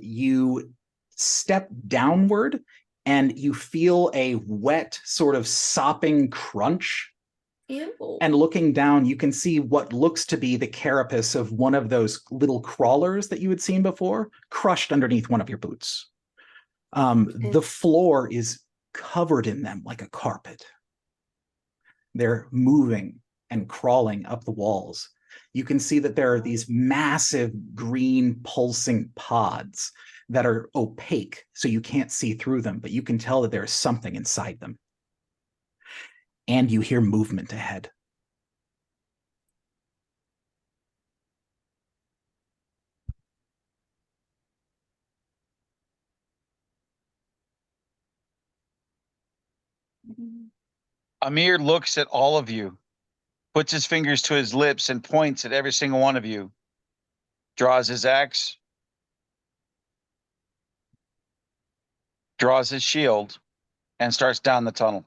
You step downward and you feel a wet, sort of sopping crunch.
Ew.
And looking down, you can see what looks to be the carapace of one of those little crawlers that you had seen before, crushed underneath one of your boots. The floor is covered in them like a carpet. They're moving and crawling up the walls. You can see that there are these massive green pulsing pods that are opaque, so you can't see through them, but you can tell that there's something inside them. And you hear movement ahead.
Amir looks at all of you, puts his fingers to his lips and points at every single one of you, draws his axe, draws his shield, and starts down the tunnel.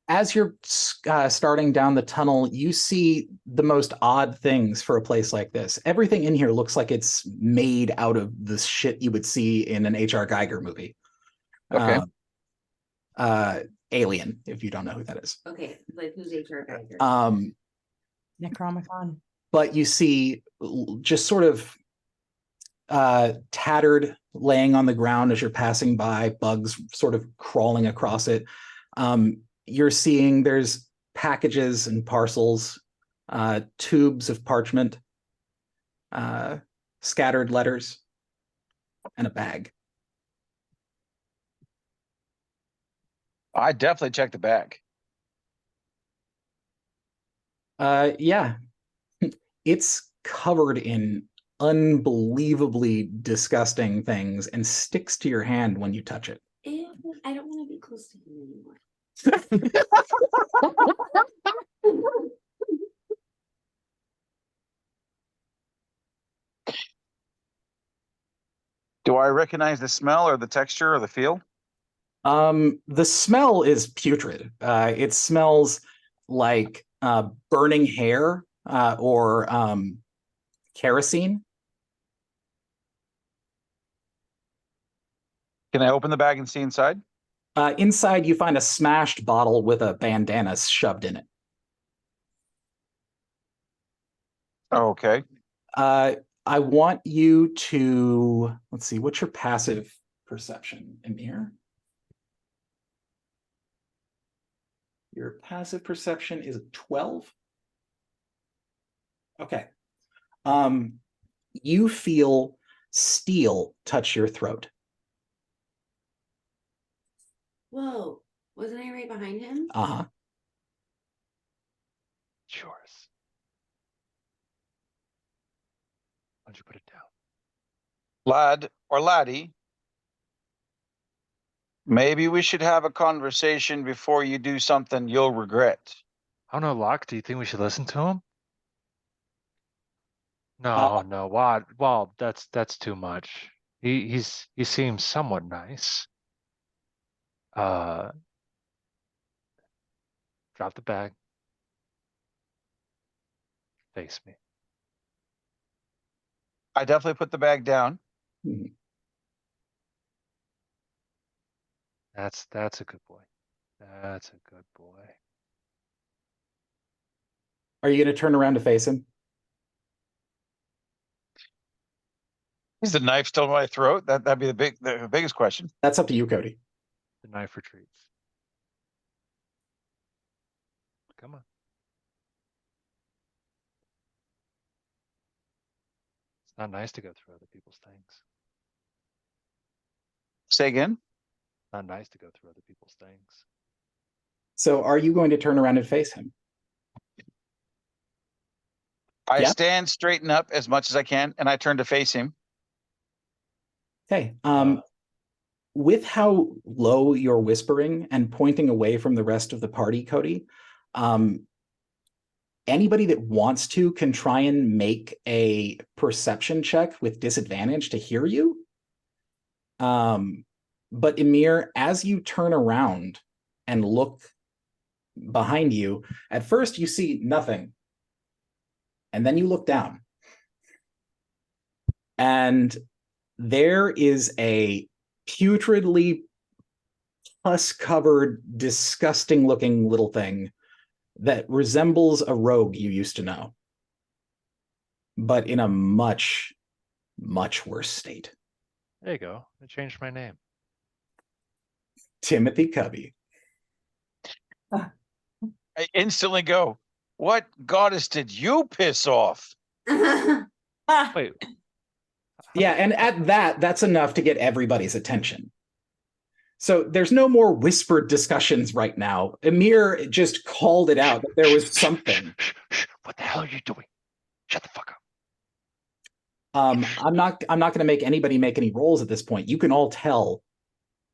As you're starting down the tunnel, you see the most odd things for a place like this. Everything in here looks like it's made out of the shit you would see in an H.R. Geiger movie.
Okay.
Alien, if you don't know who that is.
Okay, like who's HR Geiger?
Necromicon.
But you see just sort of tattered, laying on the ground as you're passing by, bugs sort of crawling across it. You're seeing there's packages and parcels, tubes of parchment, scattered letters, and a bag.
I definitely checked the bag.
Yeah, it's covered in unbelievably disgusting things and sticks to your hand when you touch it.
Ew, I don't want to be close to him anymore.
Do I recognize the smell or the texture or the feel?
The smell is putrid. It smells like burning hair or kerosene.
Can I open the bag and see inside?
Inside, you find a smashed bottle with a bandana shoved in it.
Okay.
I want you to, let's see, what's your passive perception, Amir? Your passive perception is 12. Okay. You feel steel touch your throat.
Whoa, wasn't I right behind him?
Uh-huh.
It's yours. Why don't you put it down?
Lad or laddie, maybe we should have a conversation before you do something you'll regret.
I don't know, Locke. Do you think we should listen to him? No, no, what? Well, that's too much. He seems somewhat nice. Uh, drop the bag. Face me.
I definitely put the bag down.
That's a good boy. That's a good boy.
Are you going to turn around to face him?
Is the knife still in my throat? That'd be the biggest question.
That's up to you, Cody.
The knife retreats. Come on. It's not nice to go through other people's things.
Say again.
Not nice to go through other people's things.
So are you going to turn around and face him?
I
Yeah.
stand, straighten up as much as I can, and I turn to face him.
Okay. With how low you're whispering and pointing away from the rest of the party, Cody, anybody that wants to can try and make a perception check with disadvantage to hear you. But Emir, as you turn around and look behind you, at first you see nothing. And then you look down. And there is a putridly pus-covered, disgusting-looking little thing that resembles a rogue you used to know, but in a much, much worse state.
There you go. I changed my name.
Timothy Covey.
I instantly go, what goddess did you piss off?
Wait,
Yeah, and at that, that's enough to get everybody's attention. So there's no more whispered discussions right now. Emir just called it out that there was something.
What the hell are you doing? Shut the fuck up.
I'm not going to make anybody make any rolls at this point. You can all tell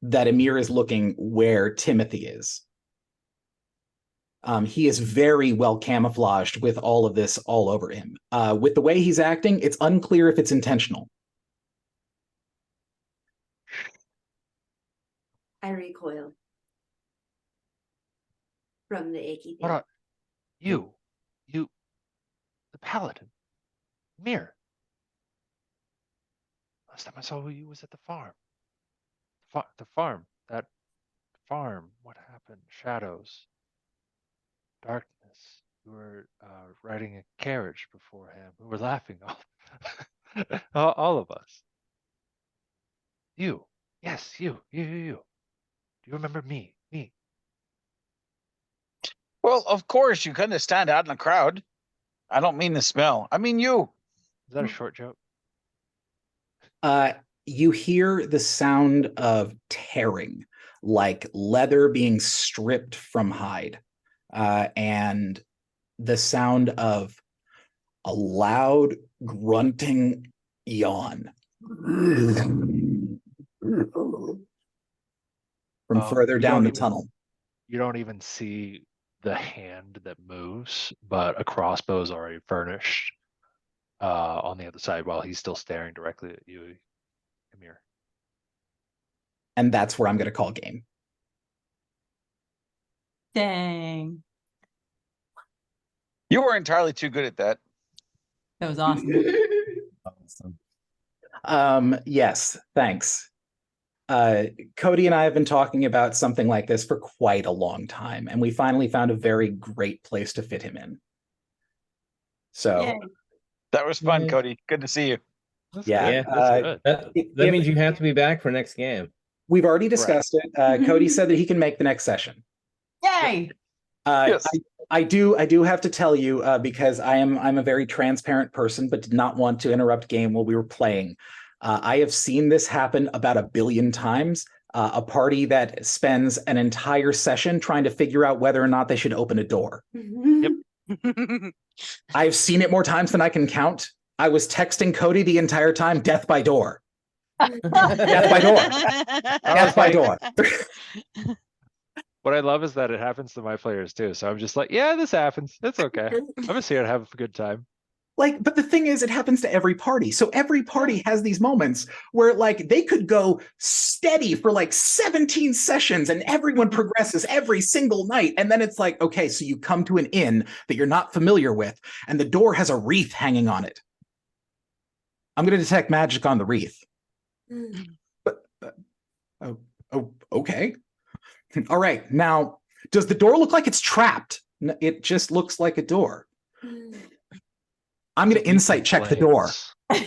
that Emir is looking where Timothy is. He is very well camouflaged with all of this all over him. With the way he's acting, it's unclear if it's intentional.
I recoil from the icky
What
thing.
are you, the paladin, Mir? Last time I saw you was at the farm. The farm, that farm. What happened? Shadows, darkness. We were riding a carriage beforehand. We were laughing all of us. You, yes, you. Do you remember me? Me.
Well, of course, you couldn't stand out in the crowd. I don't mean the smell. I mean you.
Is that a short joke?
You hear the sound of tearing, like leather being stripped from hide, and the sound of a loud grunting yawn from further
You
down
don't
the
even-
tunnel.
You don't even see the hand that moves, but a crossbow is already furnished on the other side while he's still staring directly at you, Emir.
And that's where I'm going to call game.
Dang.
You were entirely too good at that.
That was awesome.
Yes, thanks. Cody and I have been talking about something like this for quite a long time, and we finally found a very great place to fit him in. So,
Yay.
That was fun,
Yeah.
Cody. Good to see you.
That's
Yeah,
good. That's good.
That
if-
means you have to be back for next game.
we've already discussed it. Cody said that he can make the next session.
Yay.
Yes.
I do have to tell you because I'm a very transparent person, but did not want to interrupt game while we were playing. I have seen this happen about 1 billion times. A party that spends an entire session trying to figure out whether or not they should open a door. I've seen it more times than I can count. I was texting Cody the entire time, death by door. Death by door. Death by door.
What I love is that it happens to my players too. So I'm just like, yeah, this happens. It's okay. I'm just here to have a good time.
Like, but the thing is, it happens to every party. So every party has these moments where like they could go steady for like 17 sessions and everyone progresses every single night. And then it's like, okay, so you come to an inn that you're not familiar with, and the door has a wreath hanging on it. I'm going to detect magic on the wreath. But, okay. All right. Now, does the door look like it's trapped? It just looks like a door. I'm going to insight check the door.
Open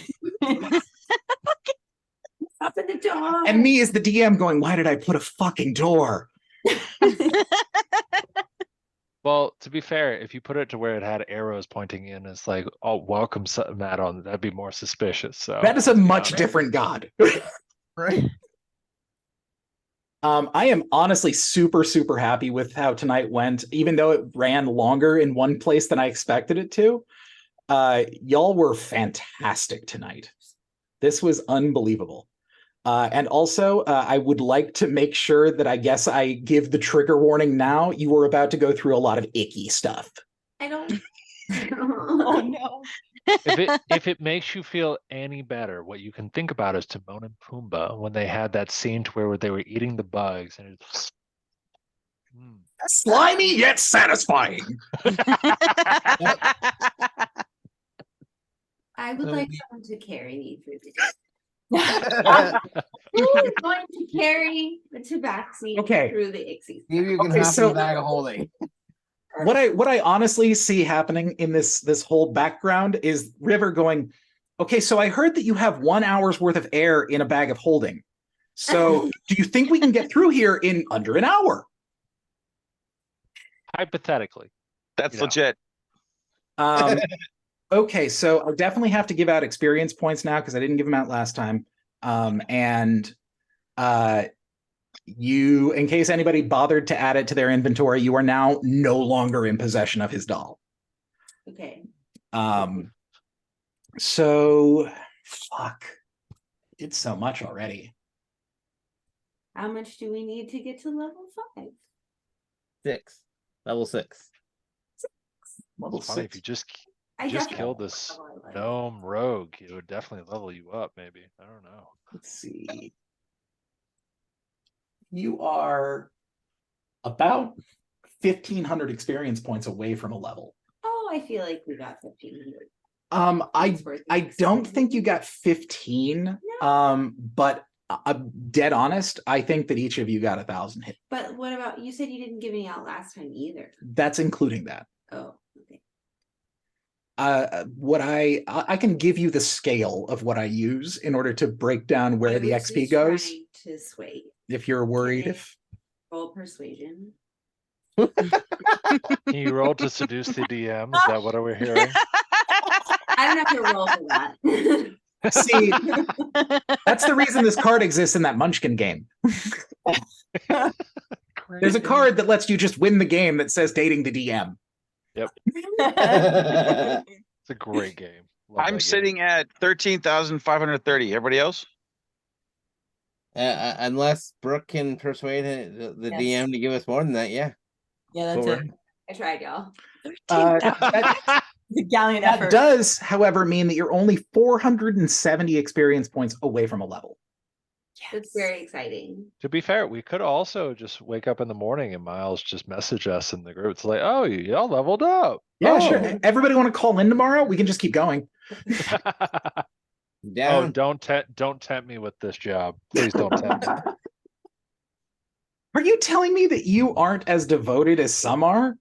the door.
And me as the DM going, why did I put a fucking door?
Well, to be fair, if you put it to where it had arrows pointing in, it's like, oh, welcome Matt on. That'd be more suspicious. So
That is a much different god.
Right.
I am honestly super, super happy with how tonight went, even though it ran longer in one place than I expected it to. Y'all were fantastic tonight. This was unbelievable. And also, I would like to make sure that I guess I give the trigger warning now. You were about to go through a lot of icky stuff.
I don't.
Oh no.
If it makes you feel any better, what you can think about is Timon and Pumbaa when they had that scene to where they were eating the bugs and it's
Slimy yet satisfying.
I would like someone to carry me through the day. Who is going to carry the tabaxi
Okay.
through the Ixies?
Maybe you can
Okay,
have
so-
the bag of holding.
What I honestly see happening in this whole background is River going, okay, so I heard that you have 1 hour's worth of air in a bag of holding. So do you think we can get through here in under an hour?
hypothetically.
That's
Yeah.
legit.
Okay, so I definitely have to give out experience points now because I didn't give them out last time. You, in case anybody bothered to add it to their inventory, you are now no longer in possession of his doll.
Okay.
So fuck. Did so much already.
How much do we need to get to level 5?
6. Level 6.
Level
It's funny if
6.
you just
I
just
definitely
killed
want
this
level 11.
gnome rogue, it would definitely level you up. Maybe I don't know.
Let's see. You are about 1,500 experience points away from a level.
Oh, I feel like we got 1,500.
I don't think you got 15. But dead honest, I think that each of you got 1,000 hit.
But what about, you said you didn't give any out last time either.
That's including that.
Oh, okay.
What I can give you the scale of what I use in order to break down where
I
the
was
XP
just
goes.
trying to sway.
If you're worried,
Okay.
if
Roll persuasion.
Can you roll to seduce the DM? Is that what we're hearing?
I don't have to roll for that.
see, that's the reason this card exists in that Munchkin game. There's a card that lets you just win the game that says dating the DM.
It's a great game. Love that
I'm
game.
sitting at 13,530. Everybody else?
Unless Brooke can persuade the
Yes.
DM to give us more than that, yeah.
Yeah,
Cool,
that's
right?
it.
I tried, y'all.
That
The gallant
that
effort.
does, however, mean that you're only 470 experience points away from a level.
That's very exciting.
To be fair, we could also just wake up in the morning and Miles just message us in the group. It's like, oh, y'all leveled up.
Yeah,
Oh.
sure. Everybody want to call in tomorrow? We can just keep going.
Oh,
Down.
don't tempt me with this job. Please don't tempt me.
Are you telling me that you aren't as devoted as some are?